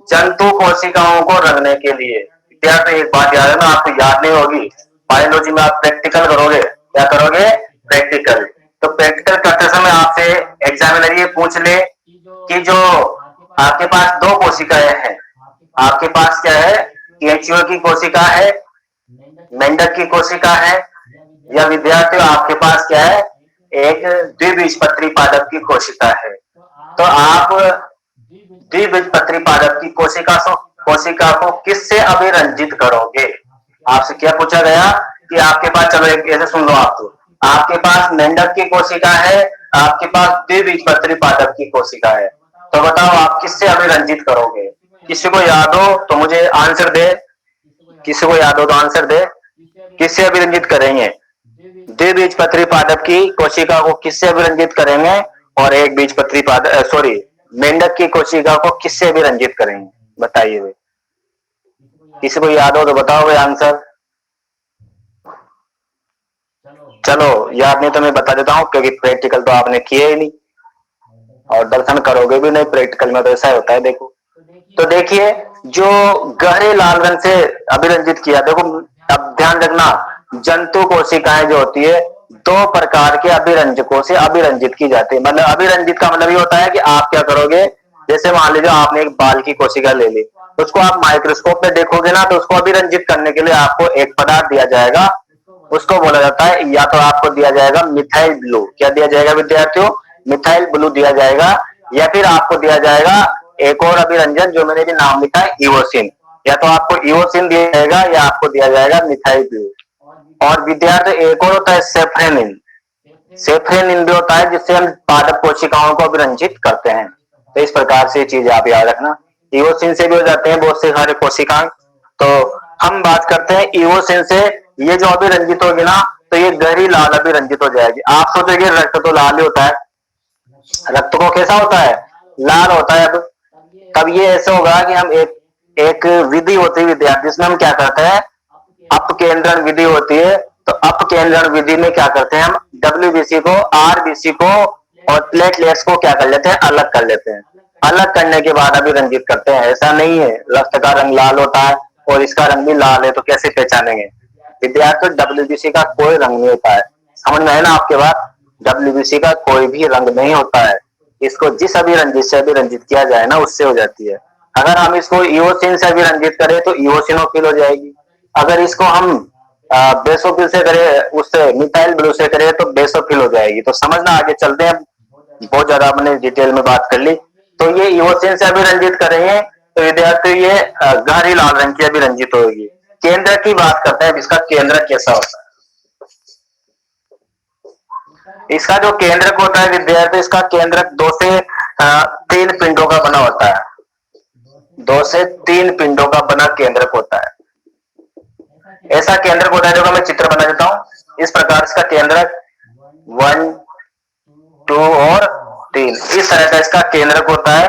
जंतु कोशिकाओं को रंगने के लिए, विद्यार्थी एक बात याद है ना, आपको याद नहीं होगी, बायोलॉजी में आप प्रैक्टिकल करोगे, क्या करोगे? प्रैक्टिकल। तो प्रैक्टिकल करते समय आपसे एग्जामिनर ये पूछ ले कि जो आपके पास दो कोशिकाएं हैं, आपके पास क्या है, केंचुए की कोशिका है, मेंढक की कोशिका है, या विद्यार्थी आपके पास क्या है, एक द्विबीजपत्री पादप की कोशिका है। तो आप द्विबीजपत्री पादप की कोशिका को किससे अभिरंजित करोगे? आपसे क्या पूछा गया कि आपके पास, चलो एक ऐसे सुन लो आप, तो आपके पास मेंढक की कोशिका है, आपके पास द्विबीजपत्री पादप की कोशिका है, तो बताओ आप किससे अभिरंजित करोगे? किसी को याद हो तो मुझे आंसर दे, किसी को याद हो तो आंसर दे, किससे अभिरंजित करेंगे? द्विबीजपत्री पादप की कोशिका को किससे अभिरंजित करेंगे, और एक बीजपत्री पादप सॉरी मेंढक की कोशिका को किससे अभिरंजित करेंगे? बताइए भाई, किसी को याद हो तो बताओ भाई आंसर। चलो याद नहीं तो मैं बता देता हूँ, क्योंकि प्रैक्टिकल तो आपने किए ही नहीं और दर्शन करोगे भी नहीं, प्रैक्टिकल में तो ऐसा होता है। देखो तो देखिए, जो गहरे लाल रंग से अभिरंजित किया, देखो अब ध्यान रखना, जंतु कोशिकाएं जो होती है दो प्रकार के अभिरंजकों से अभिरंजित की जाती है। मतलब अभिरंजित का मतलब ये होता है कि आप क्या करोगे, जैसे मान लीजिए आपने एक बाल की कोशिका ले ली, उसको आप माइक्रोस्कोप में देखोगे ना, तो उसको अभिरंजित करने के लिए आपको एक पदार्थ दिया जाएगा, उसको बोला जाता है, या तो आपको दिया जाएगा मिथाइल ब्लू। क्या दिया जाएगा विद्यार्थियों? मिथाइल ब्लू दिया जाएगा, या फिर आपको दिया जाएगा एक और अभिरंजन जो मैंने भी नाम लिखा है, इवोसिन। या तो आपको इवोसिन दिया जाएगा या आपको दिया जाएगा मिथाइल ब्लू। और विद्यार्थी एक और होता है सेफ्रेनिन। सेफ्रेनिन भी होता है, जिससे हम पादप कोशिकाओं को अभिरंजित करते हैं। तो इस प्रकार से चीज आप याद रखना, इवोसिन से भी हो जाते हैं बहुत से सारे कोशिकाएं। तो हम बात करते हैं इवोसिन से, ये जो अभिरंजित होगी ना, तो ये गहरी लाल अभिरंजित हो जाएगी। आप सोचोगे रक्त तो लाल ही होता है, रक्त को कैसा होता है? लाल होता है। अब तब ये ऐसे होगा कि हम एक विधि होती है विद्यार्थी, जिसमें हम क्या करते हैं, अपकेंद्रण विधि होती है। तो अपकेंद्रण विधि में क्या करते हैं, हम WBC को, RBC को और प्लेटलेट्स को क्या कर लेते हैं, अलग कर लेते हैं। अलग करने के बाद अभिरंजित करते हैं। ऐसा नहीं है रक्त का रंग लाल होता है और इसका रंग भी लाल है, तो कैसे पहचानेंगे विद्यार्थी? WBC का कोई रंग नहीं होता है। समझ में है ना आपके बात? WBC का कोई भी रंग नहीं होता है। इसको जिस अभिरंजित से अभिरंजित किया जाए ना, उससे हो जाती है। अगर हम इसको इवोसिन से अभिरंजित करें तो इवोसिनोफिल हो जाएगी। अगर इसको हम बेसोफिल से करें, उससे मिथाइल ब्लू से करें तो बेसोफिल हो जाएगी। तो समझना, आगे चलते हैं, बहुत ज्यादा हमने डिटेल में बात कर ली। तो ये इवोसिन से अभिरंजित करेंगे तो विद्यार्थी ये गहरी लाल रंग की अभिरंजित होगी। केंद्र की बात करते हैं, इसका केंद्र कैसा होता है। इसका जो केंद्रक होता है विद्यार्थी, इसका केंद्रक 2 से 3 पिंडों का बना होता है। 2 से 3 पिंडों का बना केंद्रक होता है। ऐसा केंद्रक होता है, जो मैं चित्र बना देता हूं। इस प्रकार इसका केंद्रक 1, 2 और 3 इस तरह का इसका केंद्रक होता है।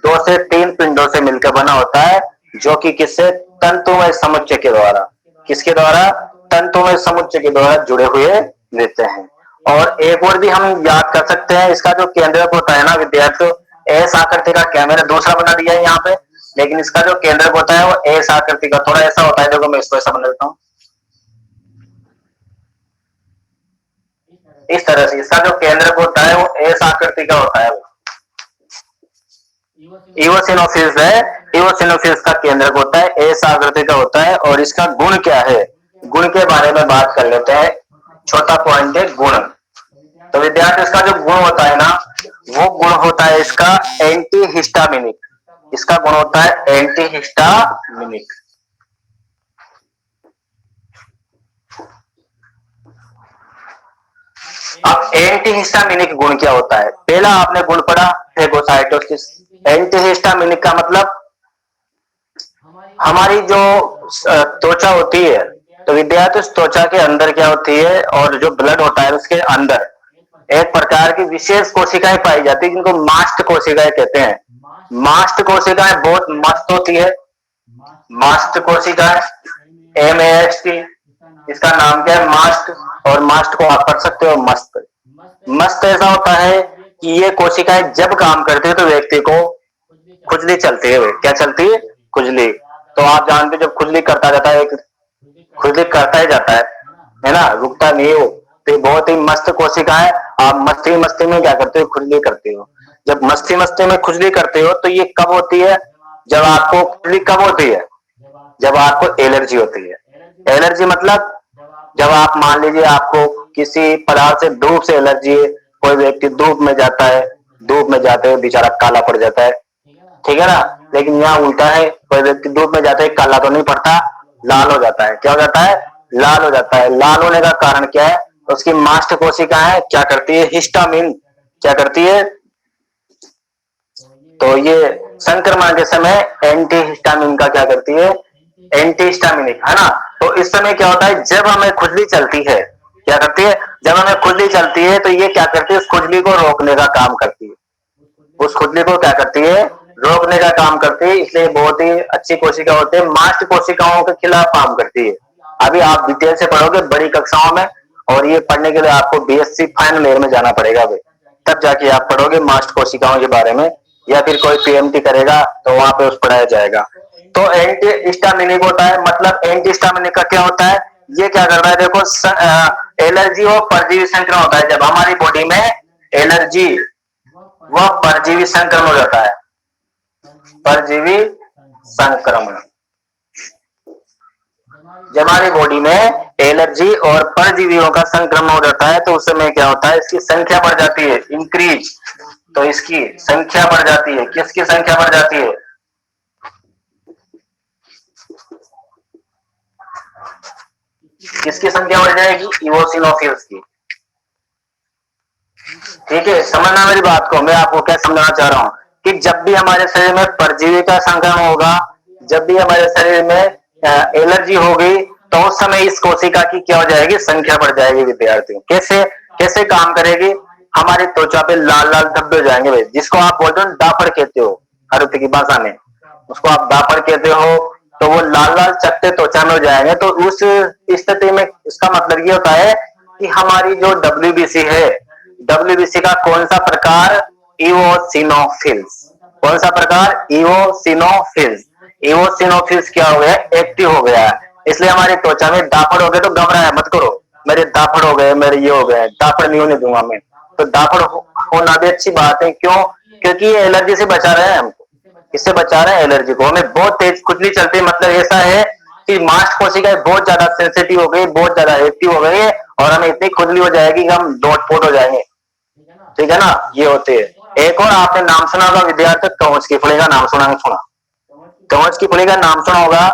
2 से 3 पिंडों से मिलकर बना होता है, जो कि किससे, तंतुमय समुच्चय के द्वारा, किसके द्वारा, तंतुमय समुच्चय के द्वारा जुड़े हुए रहते हैं। और एक और भी हम याद कर सकते हैं, इसका जो केंद्रक होता है ना विद्यार्थियों, एस आकृति का, क्या मैंने दूसरा बना दिया है यहाँ पे, लेकिन इसका जो केंद्रक होता है वो एस आकृति का थोड़ा ऐसा होता है। देखो मैं इसको ऐसा बना देता हूँ, इस तरह से इसका जो केंद्रक होता है वो एस आकृति का होता है। इओसिनोफिल्स है, इओसिनोफिल्स का केंद्रक होता है एस आकृति का होता है। और इसका गुण क्या है, गुण के बारे में बात कर लेते हैं। छोटा पॉइंट है गुण। तो विद्यार्थी इसका जो गुण होता है ना, वो गुण होता है इसका एंटी हिस्टामिनिक। इसका गुण होता है एंटी हिस्टामिनिक। अब एंटी हिस्टामिनिक गुण क्या होता है, पहला आपने गुण पढ़ा फेगोसाइटोसिस। एंटी हिस्टामिनिक का मतलब हमारी जो त्वचा होती है, तो विद्यार्थी त्वचा के अंदर क्या होती है, और जो ब्लड होता है उसके अंदर एक प्रकार की विशेष कोशिकाएं पाई जाती है, जिनको मास्ट कोशिकाएं कहते हैं। मास्ट कोशिकाएं बहुत मस्त होती है। मास्ट कोशिकाएं MAST, इसका नाम क्या है, मास्ट। और मास्ट को आप पढ़ सकते हो मस्त। मस्त ऐसा होता है कि ये कोशिकाएं जब काम करती है तो व्यक्ति को खुजली चलती है। क्या चलती है, खुजली। तो आप जानते हो जब खुजली करता जाता है, खुजली करता ही जाता है ना, रुकता नहीं हो। तो बहुत ही मस्त कोशिका है। आप मस्ती मस्ती में क्या करते हो, खुजली करते हो। जब मस्ती मस्ती में खुजली करते हो तो ये कब होती है, जब आपको खुजली कब होती है, जब आपको एलर्जी होती है। एलर्जी मतलब जब आप मान लीजिए आपको किसी पदार्थ से, धूप से एलर्जी है। कोई व्यक्ति धूप में जाता है, धूप में जाते हुए बेचारा काला पड़ जाता है, ठीक है ना। लेकिन यहाँ उल्टा है, कोई व्यक्ति धूप में जाते ही काला तो नहीं पड़ता, लाल हो जाता है। क्या हो जाता है, लाल हो जाता है। लाल होने का कारण क्या है, उसकी मास्ट कोशिकाएं क्या करती है, हिस्टामिन क्या करती है। तो ये संक्रमण के समय एंटी हिस्टामिन का क्या करती है, एंटी हिस्टामिनिक, है ना। तो इस समय क्या होता है, जब हमें खुजली चलती है, क्या करती है, जब हमें खुजली चलती है तो ये क्या करती है, उस खुजली को रोकने का काम करती है। उस खुजली को क्या करती है, रोकने का काम करती है। इसलिए बहुत ही अच्छी कोशिका होती है, मास्ट कोशिकाओं के खिलाफ काम करती है। अभी आप डिटेल से पढ़ोगे बड़ी कक्षाओं में, और ये पढ़ने के लिए आपको BSc फाइनल ईयर में जाना पड़ेगा भाई, तब जाके आप पढ़ोगे मास्ट कोशिकाओं के बारे में, या फिर कोई PMT करेगा तो वहां पे उस पढ़ाया जाएगा। तो एंटी हिस्टामिनिक होता है, मतलब एंटी हिस्टामिनिक का क्या होता है, ये क्या कर रहा है, देखो एलर्जी और परजीवी संक्रमण होता है। जब हमारी बॉडी में एलर्जी व परजीवी संक्रमण हो जाता है, परजीवी संक्रमण, जब हमारी बॉडी में एलर्जी और परजीवियों का संक्रमण हो जाता है तो उस समय क्या होता है, इसकी संख्या बढ़ जाती है, इंक्रीज। तो इसकी संख्या बढ़ जाती है, किसकी संख्या बढ़ जाती है, किसकी संख्या बढ़ जाएगी, इओसिनोफिल्स की। ठीक है, समझना मेरी बात को। मैं आपको क्या समझाना चाह रहा हूं कि जब भी हमारे शरीर में परजीवी का संक्रमण होगा, जब भी हमारे शरीर में एलर्जी होगी, तो उस समय इस कोशिका की क्या हो जाएगी, संख्या बढ़ जाएगी। विद्यार्थियों कैसे कैसे काम करेगी, हमारी त्वचा पे लाल लाल धब्बे हो जाएंगे भाई, जिसको आप बोलते हो दापड़ कहते हो आयुर्वेद की भाषा में, उसको आप दापड़ कहते हो। तो वो लाल लाल चकते त्वचा में हो जाएंगे। तो उस स्थिति में इसका मतलब ये होता है कि हमारी जो WBC है, WBC का कौन सा प्रकार, इओसिनोफिल्स। कौन सा प्रकार, इओसिनोफिल्स। इओसिनोफिल्स क्या हो गया, एक्टिव हो गया है। इसलिए हमारी त्वचा में दापड़ हो गए तो घबराया मत करो, मेरे दापड़ हो गए, मेरे ये हो गए, दापड़ नहीं होने दूंगा मैं। तो दापड़ होना भी अच्छी बात है। क्यों, क्योंकि ये एलर्जी से बचा रहे हैं हमको, इससे बचा रहे हैं एलर्जी को। हमें बहुत तेज खुजली चलती है, मतलब ऐसा है कि मास्ट कोशिकाएं बहुत ज्यादा सेंसिटिव हो गई, बहुत ज्यादा एक्टिव हो गई है, और हमें इतनी खुजली हो जाएगी कि हम लोटपोट हो जाएंगे, ठीक है ना। ये होते हैं। एक और आपने नाम सुना होगा विद्यार्थी, कवच की फली का नाम सुना, कवच की फली का नाम सुना होगा।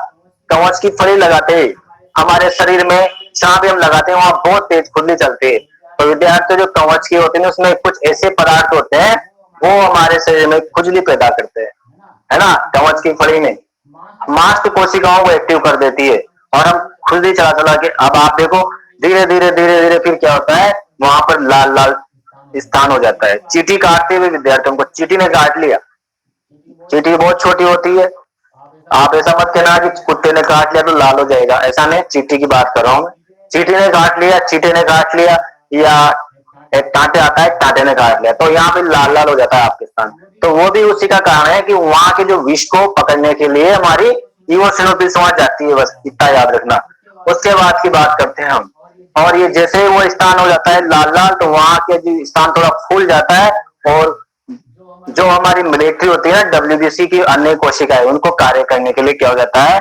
कवच की फली लगाते ही हमारे शरीर में जहां भी हम लगाते हैं वहां बहुत तेज खुजली चलती है। तो विद्यार्थी जो कवच की होती है उसमें कुछ ऐसे पदार्थ होते हैं वो हमारे शरीर में खुजली पैदा करते हैं, है ना। कवच की फली में मांस कोशिकाओं को एक्टिव कर देती है और हम खुजली चला चला के, अब आप देखो धीरे धीरे धीरे धीरे फिर क्या होता है, वहां पर लाल लाल स्थान हो जाता है। चींटी काटते हुए विद्यार्थियों को, चींटी ने काट लिया, चींटी बहुत छोटी होती है, आप ऐसा मत कहना कि कुत्ते ने काट लिया तो लाल हो जाएगा, ऐसा नहीं, चींटी की बात कर रहा हूं। चींटी ने काट लिया, चींटी ने काट लिया, या एक कांटे आता है, कांटे ने काट लिया, तो यहाँ पे लाल लाल हो जाता है आपके स्थान। तो वो भी उसी का कारण है कि वहां के जो विष को पकड़ने के लिए हमारी इओसिनोफिल्स वहां जाती है, बस इतना याद रखना। उसके बाद की बात करते हैं हम, और ये जैसे वो स्थान हो जाता है लाल लाल, तो वहां के जो स्थान थोड़ा फूल जाता है, और जो हमारी मिलिट्री होती है ना, डब्ल्यूबीसी की अन्य कोशिकाएं, उनको कार्य करने के लिए क्या हो जाता है,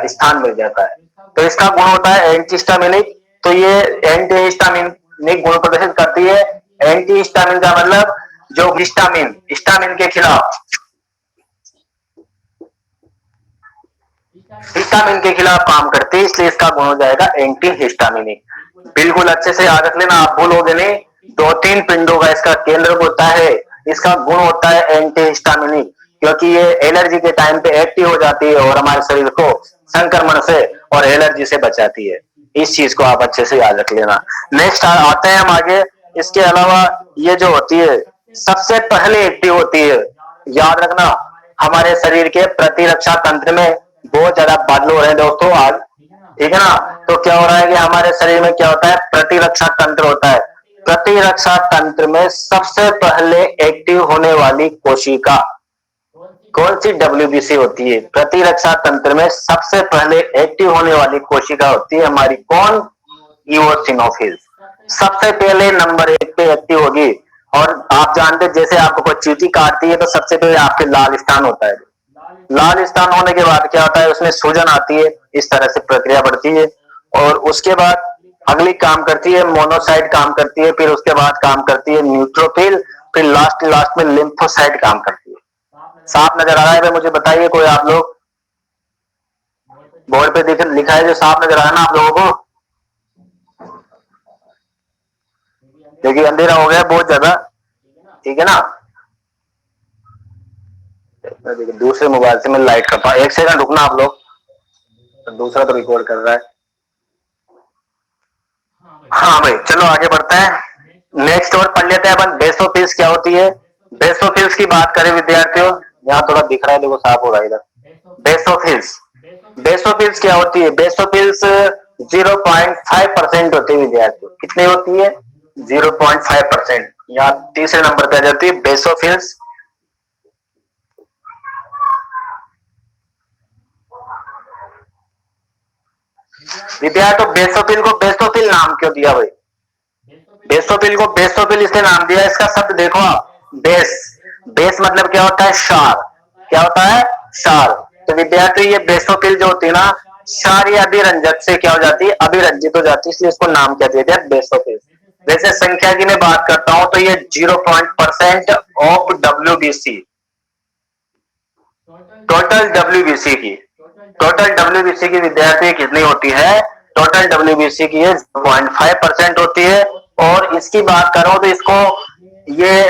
स्थान मिल जाता है। तो इसका गुण होता है एंटीहिस्टामिनिक, तो ये एंटीहिस्टामिनिक गुण प्रदर्शित करती है। एंटीहिस्टामिन का मतलब जो हिस्टामिन, हिस्टामिन के खिलाफ, हिस्टामिन के खिलाफ काम करती है, इसलिए इसका गुण हो जाएगा एंटीहिस्टामिनिक। बिल्कुल अच्छे से याद रख लेना, आप भूलोगे नहीं। 2-3 पिंडों का इसका केंद्र होता है, इसका गुण होता है एंटीहिस्टामिनिक, क्योंकि ये एलर्जी के टाइम पे एक्टिव हो जाती है और हमारे शरीर को संक्रमण से और एलर्जी से बचाती है। इस चीज को आप अच्छे से याद रख लेना। नेक्स्ट आते हैं हम आगे। इसके अलावा ये जो होती है सबसे पहले एक्टिव होती है, याद रखना, हमारे शरीर के प्रतिरक्षा तंत्र में बहुत ज्यादा बदल हो रहे हैं दोस्तों आज, ठीक है ना। तो क्या हो रहा है कि हमारे शरीर में क्या होता है, प्रतिरक्षा तंत्र होता है। प्रतिरक्षा तंत्र में सबसे पहले एक्टिव होने वाली कोशिका कौन सी, डब्ल्यूबीसी होती है। प्रतिरक्षा तंत्र में सबसे पहले एक्टिव होने वाली कोशिका होती है हमारी कौन, इओसिनोफिल्स। सबसे पहले नंबर 1 पे एक्टिव होगी। और आप जानते जैसे आपको कोई चींटी काटती है तो सबसे पहले आपके लाल स्थान होता है। लाल स्थान होने के बाद क्या होता है, उसमें सूजन आती है, इस तरह से प्रक्रिया बढ़ती है, और उसके बाद अगली काम करती है मोनोसाइट काम करती है, फिर उसके बाद काम करती है न्यूट्रोफिल, फिर लास्ट में लिम्फोसाइट काम करती है। साफ नजर आ रहा है मुझे बताइए कोई, आप लोग बोर्ड पे लिखा है जो साफ नजर आ रहा है ना आप लोगों को, क्योंकि अंधेरा हो गया बहुत ज्यादा, ठीक है ना। दूसरे मोबाइल से मैं लाइट करता हूँ, 1 सेकंड रुकना आप लोग, दूसरा तो रिकॉर्ड कर रहा है। हाँ भाई चलो आगे बढ़ते हैं। नेक्स्ट और पढ़ लेते हैं अपन, बेसोफिल्स क्या होती है। बेसोफिल्स की बात करें विद्यार्थियों, यहाँ थोड़ा दिख रहा है, देखो साफ हो रहा है इधर। बेसोफिल्स, बेसोफिल्स क्या होती है, बेसोफिल्स 0.5% होती है विद्यार्थियों। कितनी होती है, 0.5%। यहाँ तीसरे नंबर पे आ जाती है बेसोफिल्स। विद्यार्थियों बेसोफिल को बेसोफिल नाम क्यों दिया भाई, बेसोफिल को बेसोफिल इसलिए नाम दिया, इसका शब्द देखो आप, बेस, बेस मतलब क्या होता है, क्षार, क्या होता है, क्षार। तो विद्यार्थी ये बेसोफिल जो होती है ना, क्षारीय अभिरंजक से क्या हो जाती है, अभिरंजित हो जाती है, इसलिए इसको नाम क्या दिया गया, बेसोफिल। वैसे संख्या की मैं बात करता हूं तो ये 0% ऑफ डब्ल्यूबीसी, टोटल डब्ल्यूबीसी की, टोटल डब्ल्यूबीसी की विद्यार्थी कितनी होती है, टोटल डब्ल्यूबीसी की 0.5% होती है। और इसकी बात करो तो इसको ये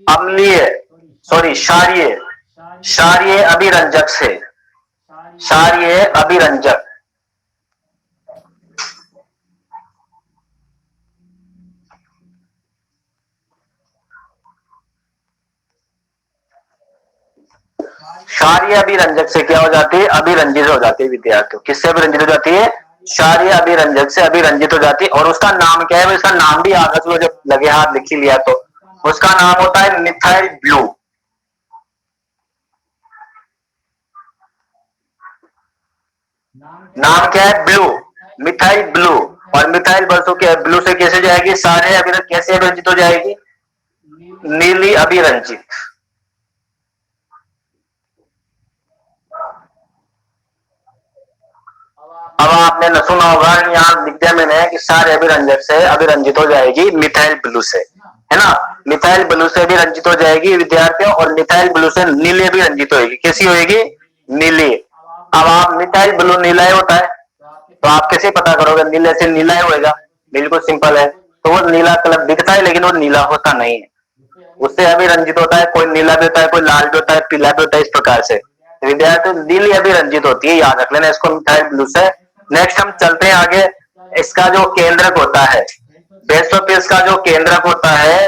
अम्लीय, सॉरी क्षारीय, क्षारीय अभिरंजक से, क्षारीय अभिरंजक, क्षारीय अभिरंजक से क्या हो जाती है, अभिरंजित हो जाती है विद्यार्थियों। किससे अभिरंजित हो जाती है, क्षारीय अभिरंजक से अभिरंजित हो जाती है। और उसका नाम क्या है, इसका नाम भी आगे में जब लगे हाथ लिख लिया तो उसका नाम होता है मिथाइल ब्लू। नाम क्या है, ब्लू, मिथाइल ब्लू। और मिथाइल ब्लू से कैसे जाएगी, सारे अभिरंजित कैसे अभिरंजित हो जाएगी, नीली अभिरंजित। अब आपने न सुना होगा, यहाँ दिखता मैंने कि सारे अभिरंजक से अभिरंजित हो जाएगी मिथाइल ब्लू से, है ना। मिथाइल ब्लू से अभिरंजित हो जाएगी विद्यार्थियों, और मिथाइल ब्लू से नीली अभिरंजित होगी। कैसी होगी, नीली। अब आप मिथाइल ब्लू नीला ही होता है, तो आप कैसे पता करोगे नीले से नीला ही होएगा? बिल्कुल सिंपल है। तो वो नीला कलर दिखता है लेकिन वो नीला होता नहीं है, उससे अभिरंजित होता है। कोई नीला भी होता है, कोई लाल भी होता है, पीला भी होता है, इस प्रकार से विद्यार्थी नीली अभिरंजित होती है, याद रख लेना इसको मिथाइल ब्लू से। नेक्स्ट हम चलते हैं आगे। इसका जो केंद्रक होता है, बेसोफिल्स का जो केंद्रक होता है,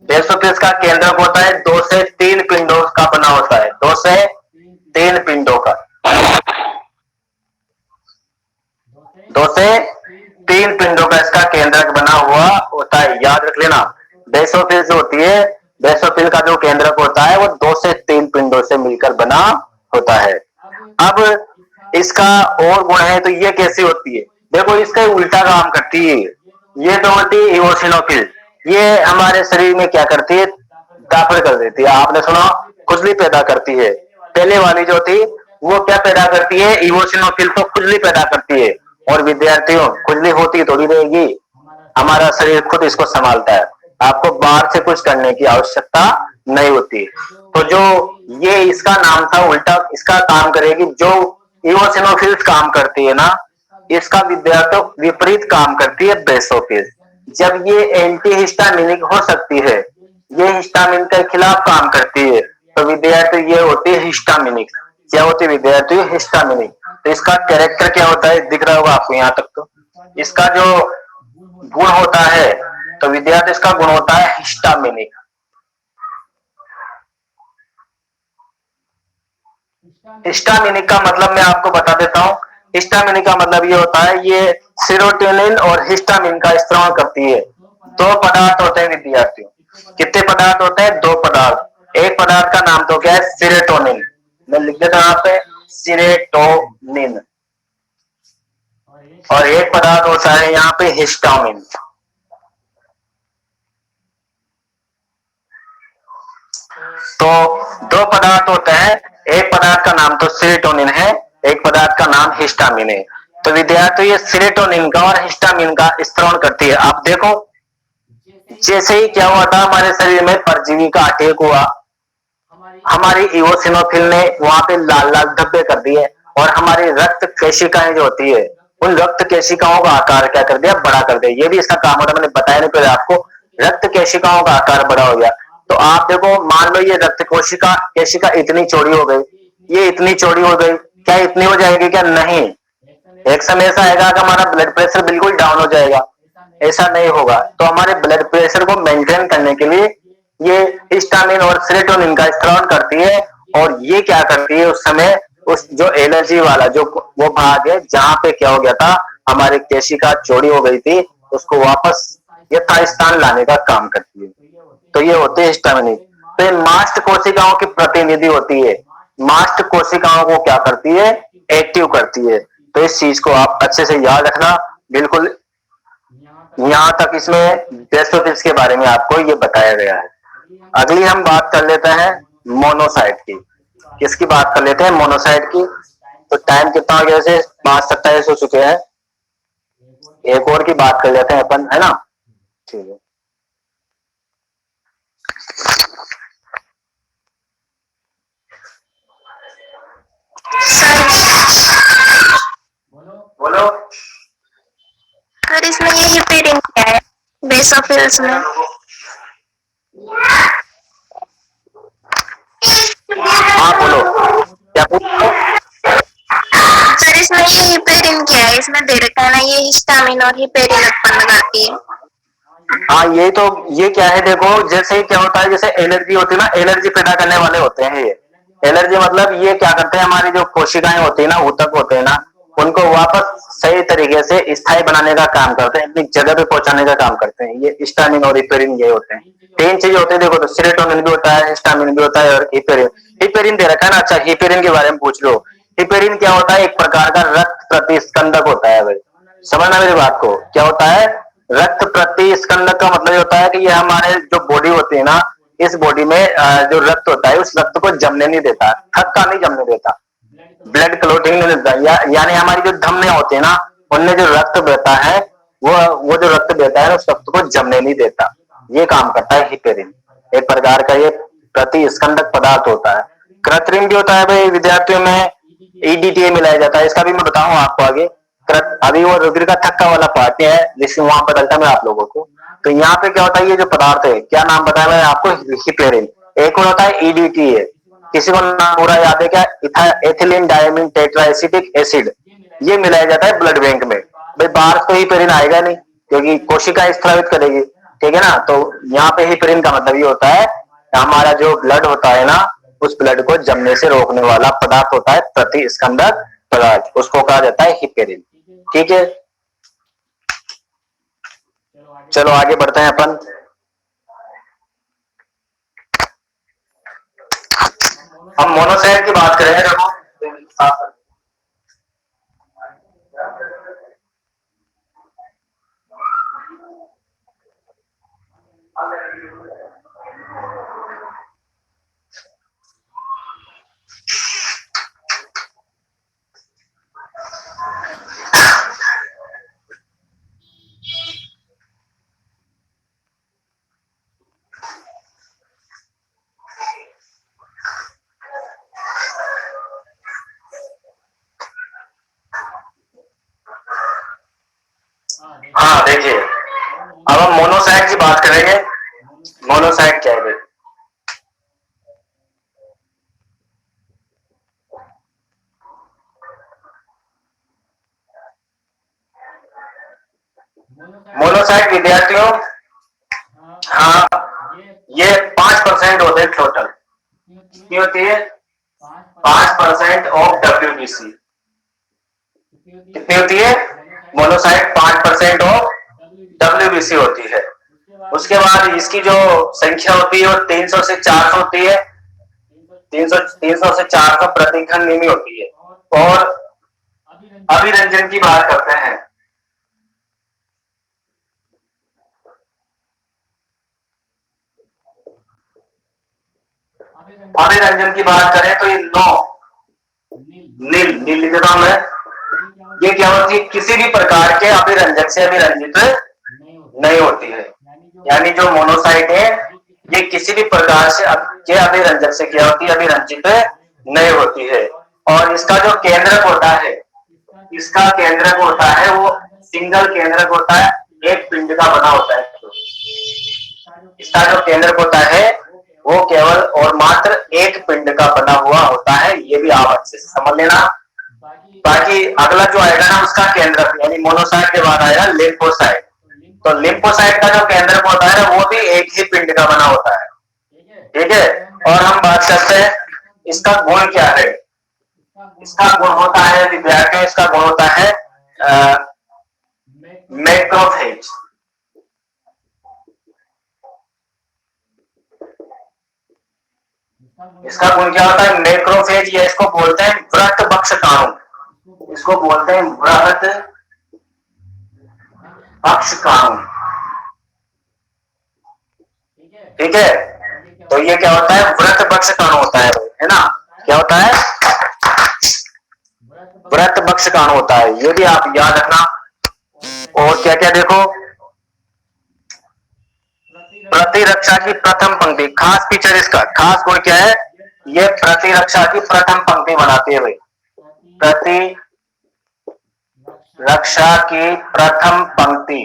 बेसोफिल्स का केंद्रक होता है 2 से 3 पिंडों का बना होता है, 2 से 3 पिंडों का, 2 से 3 पिंडों का इसका केंद्रक बना हुआ होता है, याद रख लेना। बेसोफिल जो होती है, बेसोफिल का जो केंद्रक होता है वो 2 से 3 पिंडों से मिलकर बना होता है। अब इसका और गुण है, तो ये कैसी होती है? देखो इसका उल्टा काम करती है। ये तो होती है इओसिनोफिल, ये हमारे शरीर में क्या करती है? दाखिल कर देती है। आपने सुना खुजली पैदा करती है। पहले वाली जो थी वो क्या पैदा करती है? इओसिनोफिल तो खुजली पैदा करती है। और विद्यार्थियों, खुजली होती थोड़ी रहेगी, हमारा शरीर खुद इसको संभालता है, आपको बाहर से कुछ करने की आवश्यकता नहीं होती। तो जो ये इसका नाम था उल्टा, इसका काम करेगी। जो इओसिनोफिल्स काम करती है ना, इसका विद्यार्थियों विपरीत काम करती है बेसोफिल। जब ये एंटी हिस्टामिनिक हो सकती है, ये हिस्टामिन के खिलाफ काम करती है, तो विद्यार्थी ये होती है हिस्टामिनिक। क्या होती है विद्यार्थी? हिस्टामिनिक। तो इसका कैरेक्टर क्या होता है? दिख रहा होगा आपको यहाँ तक। तो इसका जो गुण होता है, तो विद्यार्थी इसका गुण होता है हिस्टामिनिक। हिस्टामिनिक का मतलब मैं आपको बता देता हूँ। हिस्टामिनिक का मतलब ये होता है, ये सेरोटोनिन और हिस्टामिन का स्त्राव करती है। 2 पदार्थ होते हैं विद्यार्थियों। कितने पदार्थ होते हैं? 2 पदार्थ। एक पदार्थ का नाम तो क्या है? सेरोटोनिन। मैं लिख देता हूं यहाँ पे, सेरोटोनिन। और एक पदार्थ होता है यहाँ पे हिस्टामिन। तो 2 पदार्थ होते हैं, एक पदार्थ का नाम तो सेरोटोनिन है, एक पदार्थ का नाम हिस्टामिन है। तो विद्यार्थी ये सेरोटोनिन का और हिस्टामिन का स्त्राव करती है। आप देखो जैसे ही क्या हुआ था, हमारे शरीर में परजीवी का अटैक हुआ, हमारी इओसिनोफिल ने वहां पे लाल लाल धब्बे कर दिए, और हमारी रक्त केशिकाएं जो होती है, उन रक्त केशिकाओं का आकार क्या कर दिया? बड़ा कर दिया। ये भी इसका काम होता है, मैंने बताया नहीं पहले आपको। रक्त केशिकाओं का आकार बड़ा हो गया। तो आप देखो, मान लो ये रक्त केशिका इतनी चौड़ी हो गई, ये इतनी चौड़ी हो गई, क्या इतनी हो जाएगी? क्या नहीं। एक समय ऐसा आएगा कि हमारा ब्लड प्रेशर बिल्कुल डाउन हो जाएगा, ऐसा नहीं होगा। तो हमारे ब्लड प्रेशर को मेंटेन करने के लिए ये हिस्टामिन और सेरोटोनिन का स्त्राव करती है। और ये क्या करती है? उस समय उस जो एलर्जी वाला जो वो भाग है, जहां पे क्या हो गया था, हमारी केशिका चौड़ी हो गई थी, उसको वापस यथास्थान लाने का काम करती है। तो ये होते हैं हिस्टामिनिक। तो ये मास्ट कोशिकाओं की प्रतिनिधि होती है। मास्ट कोशिकाओं को क्या करती है? एक्टिव करती है। तो इस चीज को आप अच्छे से याद रखना। बिल्कुल यहाँ तक इसमें बेसोफिल्स के बारे में आपको ये बताया गया है। अगली हम बात कर लेते हैं मोनोसाइट की। किसकी बात कर लेते हैं? मोनोसाइट की। तो टाइम कितना हो गया? वैसे 5:27 हो चुके हैं। एक और की बात कर लेते हैं अपन, है ना? ठीक है। बोलो। सर इसमें ये हिपेरिन क्या है बेसोफिल्स में? हाँ बोलो, क्या पूछ रहे हो? सर इसमें ये हिपेरिन क्या है? इसमें दे रखा है ना, ये हिस्टामिन और हिपेरिन उत्पन्न करती है। हाँ ये क्या है? देखो जैसे क्या होता है, जैसे एलर्जी होती है ना, एलर्जी पैदा करने वाले होते हैं ये। एलर्जी मतलब ये क्या करते हैं, हमारी जो कोशिकाएं होती है ना, ऊतक होते हैं ना, उनको वापस सही तरीके से स्थायी बनाने का काम करते हैं, अपनी जगह पे पहुंचाने का काम करते हैं। ये हिस्टामिन और हिपेरिन ये होते हैं। 3 चीजें होती है। देखो तो सेरोटोनिन भी होता है, हिस्टामिन भी होता है, और हिपेरिन दे रखा है ना। अच्छा, हिपेरिन के बारे में पूछ लो। हिपेरिन क्या होता है? एक प्रकार का रक्त प्रतिस्कंदक होता है भाई। समझना मेरी बात को। क्या होता है? रक्त प्रतिस्कंदक का मतलब होता है कि ये हमारे जो बॉडी होती है ना, इस बॉडी में जो रक्त होता है, उस रक्त को जमने नहीं देता, थक्का नहीं जमने देता, ब्लड क्लोटिंग नहीं देता। यानी हमारी जो धमनियां होती है ना, उनमें जो रक्त बहता है, वो जो रक्त बहता है उस रक्त को जमने नहीं देता। ये काम करता है हिपेरिन। एक प्रकार का ये प्रतिस्कंदक पदार्थ होता है। कृत्रिम भी होता है भाई विद्यार्थियों में, ईडीटीए मिलाया जाता है, इसका भी मैं बताऊंगा आपको आगे। अभी वो रुधिर का थक्का वाला पार्ट है जिससे वहां बदलता मैं आप लोगों को। तो यहाँ पे क्या होता है, ये जो पदार्थ है क्या नाम बताया मैंने आपको, हिपेरिन। एक और होता है ईडीटीए, किसी को नाम पूरा याद है क्या, एथिलीन डायमीन टेट्राएसिटिक एसिड, ये मिलाया जाता है ब्लड बैंक में। भाई बाहर तो हिपेरिन आएगा नहीं क्योंकि कोशिका स्रावित करेगी, ठीक है ना। तो यहाँ पे हिपेरिन का मतलब ये होता है हमारा जो ब्लड होता है ना, उस ब्लड को जमने से रोकने वाला पदार्थ होता है प्रतिस्कंदक पदार्थ, उसको कहा जाता है हिपेरिन। ठीक है, चलो आगे बढ़ते हैं अपन। हम मोनोसाइट की बात करेंगे। देखो हाँ देखिए, अब हम मोनोसाइट की बात करेंगे। मोनोसाइट क्या है? मोनोसाइट विद्यार्थियों, हाँ ये 5% होते हैं टोटल। कितनी होती है? 5% ऑफ डब्ल्यूबीसी। कितनी होती है? मोनोसाइट 5% ऑफ डब्ल्यूबीसी होती है। उसके बाद इसकी जो संख्या होती है वो 300 से 400 होती है। 300 से 400 प्रतिखंड नीमी होती है। और अभिरंजन की बात करते हैं। अभिरंजन की बात करें तो ये 9 नील लिखता हूं मैं। ये क्या होती है? किसी भी प्रकार के अभिरंजक से अभिरंजित नहीं होती है। यानी जो मोनोसाइट है ये किसी भी प्रकार से के अभिरंजक से क्या होती है? अभिरंजित नहीं होती है। और इसका जो केंद्रक होता है, इसका केंद्रक होता है वो सिंगल केंद्रक होता है, एक पिंड का बना होता है। इसका जो केंद्रक होता है वो केवल और मात्र एक पिंड का बना हुआ होता है। ये भी आप अच्छे से समझ लेना। बाकी अगला जो आएगा ना उसका केंद्रक, यानी मोनोसाइट के बाद आएगा लिम्फोसाइट। तो लिम्फोसाइट का जो केंद्रक होता है वो भी एक ही पिंड का बना होता है। ठीक है, और हम बात करते हैं इसका गुण क्या है। इसका गुण होता है विद्यार्थियों, इसका गुण होता है मैक्रोफेज। इसका गुण क्या होता है? मैक्रोफेज, या इसको बोलते हैं वृत्त बक्षकाणु। इसको बोलते हैं वृत्त बक्षकाणु। ठीक है, तो ये क्या होता है? वृत्त बक्षकाणु होता है ना। क्या होता है? वृत्त बक्षकाणु होता है। ये भी आप याद रखना। और क्या क्या देखो, प्रतिरक्षा की प्रथम पंक्ति, खास फीचर इसका, खास गुण क्या है? ये प्रतिरक्षा की प्रथम पंक्ति बनाती है भाई। प्रतिरक्षा की प्रथम पंक्ति।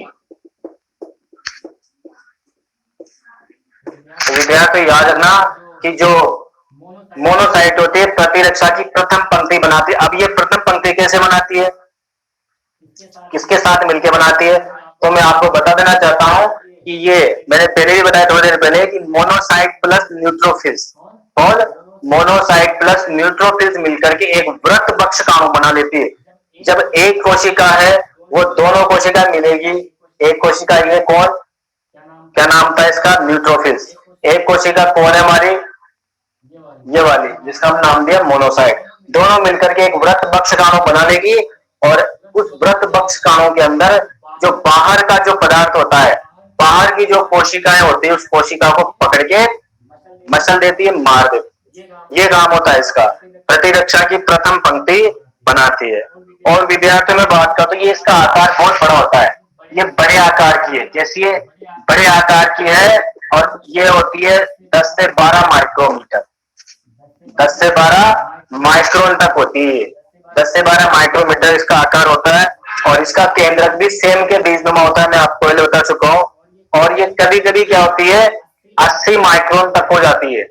विद्यार्थी याद रखना कि जो मोनोसाइट होती है प्रतिरक्षा की प्रथम पंक्ति बनाती है। अब ये प्रथम पंक्ति कैसे बनाती है, किसके साथ मिलकर बनाती है? तो मैं आपको बता देना चाहता हूं कि ये मैंने पहले भी बताया थोड़ी देर पहले कि मोनोसाइट प्लस न्यूट्रोफिल्स और मोनोसाइट प्लस न्यूट्रोफिल्स मिलकर के एक वृत्त बक्षकाणु बना लेती है। जब एक कोशिका है वो दोनों कोशिका मिलेगी। एक कोशिका ये कौन, क्या नाम था इसका? न्यूट्रोफिल्स। एक कोशिका कौन है हमारी? ये वाली, जिसका हम नाम दिया मोनोसाइट। दोनों मिलकर के एक वृत्त बक्षकाणु बना लेगी और उस वृत्त बक्षकाणु के अंदर जो बाहर का जो पदार्थ होता है, बाहर की जो कोशिकाएं होती है, उस कोशिका को पकड़ के मसल देती है, मार देती है। ये काम होता है इसका। प्रतिरक्षा की प्रथम पंक्ति बनाती है। और विद्यार्थियों में बात करो तो ये इसका आकार बहुत बड़ा होता है। ये बड़े आकार की है। कैसी है? बड़े आकार की है। और ये होती है 10 से 12 माइक्रोमीटर। 10 से 12 माइक्रोन तक होती है। 10 से 12 माइक्रोमीटर इसका आकार होता है और इसका केंद्रक भी सेम के बीजनुमा होता है, मैं आपको पहले बता चुका हूं। और ये कभी कभी क्या होती है 80 माइक्रोन तक हो जाती है।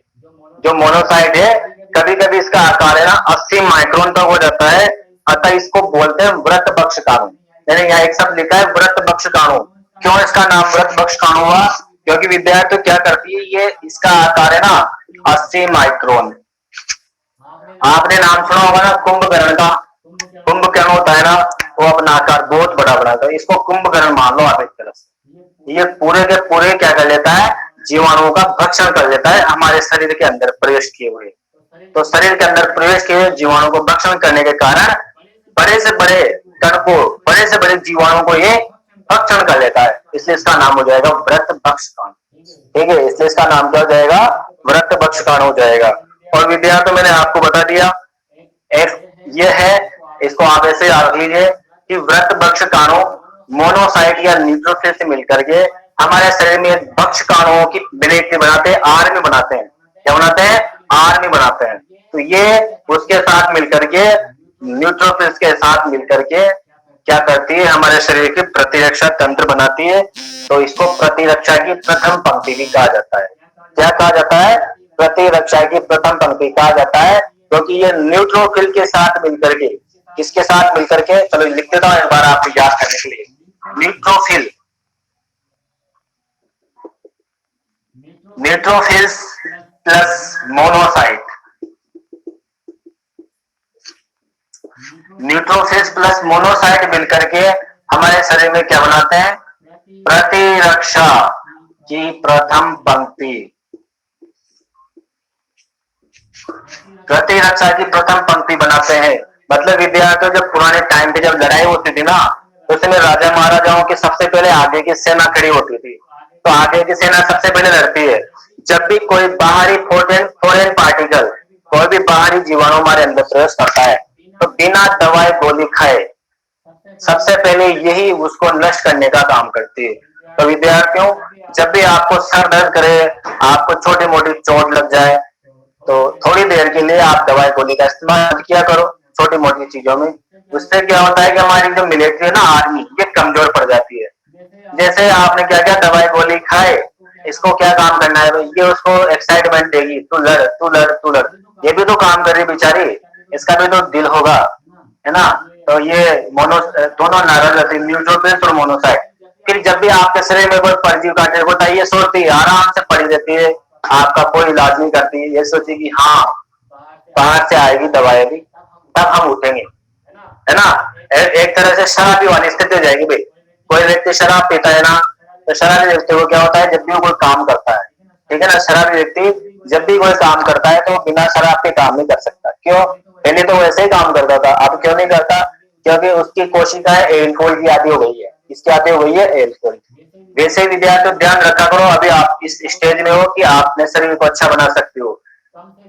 जो मोनोसाइट है कभी कभी इसका आकार है ना 80 माइक्रोन तक हो जाता है, अतः इसको बोलते हैं वृत्त बक्षकाणु। मैंने यहाँ एक शब्द लिखा है वृत्त बक्षकाणु। क्यों इसका नाम वृत्त बक्षकाणु हुआ? क्योंकि विद्यार्थी क्या करती है, ये इसका आकार है ना 80 माइक्रोन। आपने नाम सुना होगा ना कुंभकर्ण का। कुंभकर्ण होता है ना, वो अपना आकार बहुत बड़ा बनाता है, इसको कुंभकर्ण मान लो आप एक तरह से। ये पूरे के पूरे क्या कर लेता है, जीवाणुओं का भक्षण कर लेता है हमारे शरीर के अंदर प्रवेश किए हुए। तो शरीर के अंदर प्रवेश किए हुए जीवाणु को भक्षण करने के कारण बड़े से बड़े कण को, बड़े से बड़े जीवाणु को ये भक्षण कर लेता है, इसलिए इसका नाम हो जाएगा वृत्त बक्षकाणु। ठीक है, इसलिए इसका नाम क्या हो जाएगा, वृत्त बक्षकाणु हो जाएगा। और विद्यार्थी मैंने आपको बता दिया ये है, इसको आप ऐसे याद लीजिए कि वृत्त बक्षकाणु मोनोसाइट या न्यूट्रोफिल से मिलकर के हमारे शरीर में बक्षकाणुओं की मिलिट्री बनाते हैं, आर्मी बनाते हैं। क्या बनाते हैं, आर्मी बनाते हैं। तो ये उसके साथ मिलकर के न्यूट्रोफिल्स के साथ मिलकर के क्या करती है, हमारे शरीर की प्रतिरक्षा तंत्र बनाती है। तो इसको प्रतिरक्षा की प्रथम पंक्ति भी कहा जाता है। क्या कहा जाता है, प्रतिरक्षा की प्रथम पंक्ति कहा जाता है, क्योंकि ये न्यूट्रोफिल के साथ मिलकर के, किसके साथ मिलकर के, चलो लिख देता हूं एक बार आपको याद करने के लिए। Neutrophil, neutrophils plus monocyte, neutrophils plus monocyte मिलकर के हमारे शरीर में क्या बनाते हैं, प्रतिरक्षा की प्रथम पंक्ति। प्रतिरक्षा की प्रथम पंक्ति बनाते हैं। मतलब विद्यार्थियों जब पुराने टाइम पे जब लड़ाई होती थी ना, तो उसमें राजा महाराजाओं की सबसे पहले आगे की सेना खड़ी होती थी। तो आगे की सेना सबसे पहले लड़ती है। जब भी कोई बाहरी फॉरेन पार्टिकल, कोई भी बाहरी जीवाणु हमारे अंदर प्रवेश करता है, तो बिना दवाई गोली खाए सबसे पहले यही उसको नष्ट करने का काम करती है। तो विद्यार्थियों जब भी आपको सर दर्द करे, आपको छोटी मोटी चोट लग जाए, तो थोड़ी देर के लिए आप दवाई गोली का इस्तेमाल किया करो छोटी मोटी चीजों में। उससे क्या होता है कि हमारी जो मिलिट्री है ना, आर्मी, ये कमजोर पड़ जाती है। जैसे आपने क्या क्या दवाई गोली खाए, इसको क्या काम करना है, ये उसको एक्साइटमेंट देगी, तू लड़ तू लड़ तू लड़। ये भी तो काम कर रही बेचारी, इसका भी तो दिल होगा, है ना। तो ये दोनों नाराज रहती है, न्यूट्रोफिल्स और मोनोसाइट। फिर जब भी आपके शरीर में कोई परजीवी काटे होता है, ये सोचती है, आराम से पड़ी रहती है, आपका कोई इलाज नहीं करती है। ये सोची कि हाँ बाहर से आएगी दवाई भी, तब हम उठेंगे, है ना। एक तरह से शराबी वाली स्थिति हो जाएगी भाई। कोई व्यक्ति शराब पीता है ना, तो शराबी व्यक्ति को क्या होता है, जब भी वो कोई काम करता है, ठीक है ना, शराबी व्यक्ति जब भी कोई काम करता है तो बिना शराब के काम नहीं कर सकता। क्यों, पहले तो वैसे ही काम करता था, अब क्यों नहीं करता, क्योंकि उसकी कोशिकाएं एल्कोहल की आदी हो गई है। इसकी आदी हो गई है एल्कोहल। वैसे विद्यार्थी ध्यान रखा करो, अभी आप इस स्टेज में हो कि आप अपने शरीर को अच्छा बना सकते हो।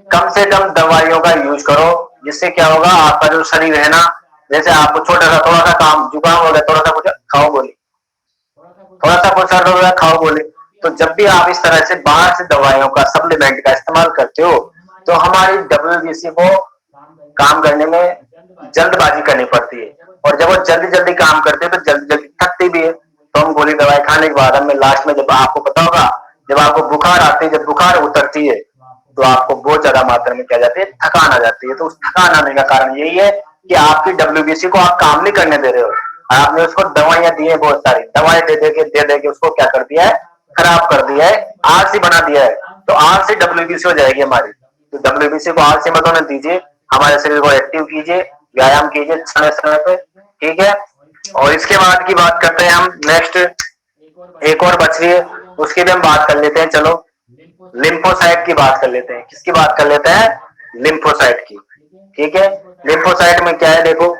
कम से कम दवाइयों का यूज करो, जिससे क्या होगा, आपका जो शरीर है ना, जैसे आपको छोटा सा थोड़ा सा काम जुकाम हो गया, थोड़ा सा कुछ खाओ गोली, थोड़ा सा कुछ हो गया खाओ गोली। तो जब भी आप इस तरह से बाहर से दवाइयों का, सप्लीमेंट का इस्तेमाल करते हो, तो हमारी WBC को काम करने में जल्दबाजी करनी पड़ती है। और जब वो जल्दी जल्दी काम करते हैं तो जल्दी जल्दी थकती भी है। तो हम गोली दवाई खाने के बाद हमें लास्ट में, जब आपको पता होगा, जब आपको बुखार आती है, जब बुखार उतरती है, तो आपको बहुत ज्यादा मात्रा में क्या जाती है, थकान आ जाती है। तो उस थकान आने का कारण यही है कि आपकी WBC को आप काम नहीं करने दे रहे हो। आपने उसको दवाइयां दी है, बहुत सारी दवाई दे दे के उसको क्या कर दिया है, खराब कर दिया है, आलसी बना दिया है। तो आलसी WBC हो जाएगी हमारी। तो WBC को आलसी मत होने दीजिए, हमारे शरीर को एक्टिव कीजिए, व्यायाम कीजिए समय समय पे, ठीक है। और इसके बाद की बात करते हैं हम, नेक्स्ट एक और बच रही है, उसकी भी हम बात कर लेते हैं। चलो लिम्फोसाइट की बात कर लेते हैं। किसकी बात कर लेते हैं, लिम्फोसाइट की, ठीक है। लिम्फोसाइट में क्या है, देखो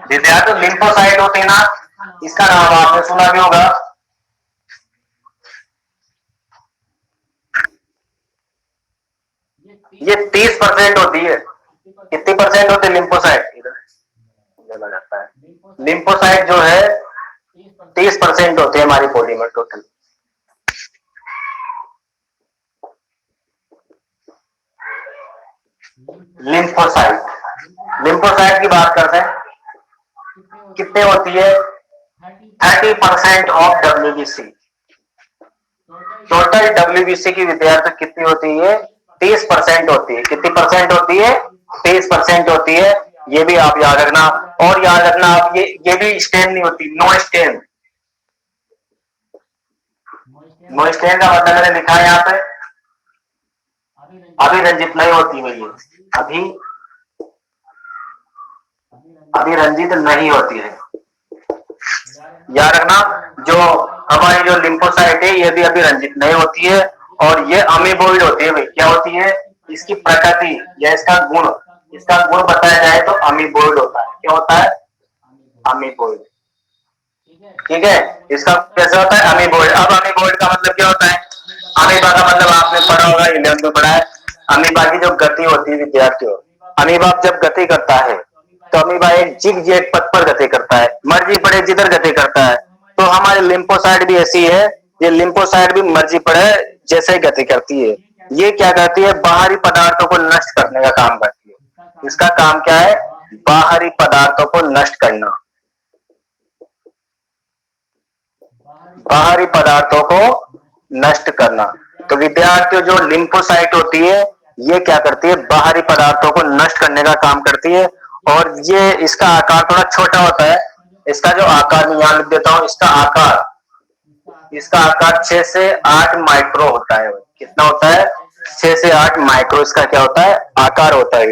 विद्यार्थी लिम्फोसाइट होते हैं ना, इसका नाम आपने सुना भी होगा, ये 30% होती है। कितनी परसेंट होती है लिम्फोसाइट, इधर जाता है। लिम्फोसाइट जो है 30% होते हैं हमारी बॉडी में टोटल। लिम्फोसाइट की बात करते हैं, कितने होती है? 30% ऑफ WBC। टोटल WBC की विद्यार्थी कितनी होती है? 30% होती है। कितनी परसेंट होती है? 30% होती है। ये भी आप याद रखना। और याद रखना आप ये भी स्टेन नहीं होती, नो स्टेन। नो स्टेन का मतलब मैंने लिखा है यहाँ पे, अभी रंजित नहीं होती है ये, अभी रंजित नहीं होती है। याद रखना, जो हमारी जो लिम्फोसाइट है ये भी अभी रंजित नहीं होती है, और ये अमीबोइड होती है। भाई क्या होती है? इसकी प्रकृति या इसका गुण बताया जाए तो अमीबोइड होता है। क्या होता है? अमीबोइड। ठीक है, इसका कैसे होता है? अमीबोइड। अब अमीबोइड का मतलब क्या होता है? अमीबा का मतलब आपने पढ़ा होगा, 11th में पढ़ा है। अमीबा की जो गति होती है विद्यार्थियों, अमीबा जब गति करता है तो अमीबा एक जिग जैग पथ पर गति करता है, मर्जी पड़े जिधर गति करता है। तो हमारी लिम्फोसाइट भी ऐसी है, ये लिम्फोसाइट भी मर्जी पड़े जैसे गति करती है। ये क्या करती है? बाहरी पदार्थों को नष्ट करने का काम करती है। इसका काम क्या है? बाहरी पदार्थों को नष्ट करना, बाहरी पदार्थों को नष्ट करना। तो विद्यार्थियों, जो लिम्फोसाइट होती है ये क्या करती है? बाहरी पदार्थों को नष्ट करने का काम करती है। और ये इसका आकार थोड़ा छोटा होता है। इसका जो आकार मैं यहां लिख देता हूं, इसका आकार 6 से 8 माइक्रो होता है। कितना होता है? 6 से 8 माइक्रो इसका क्या होता है? आकार होता है।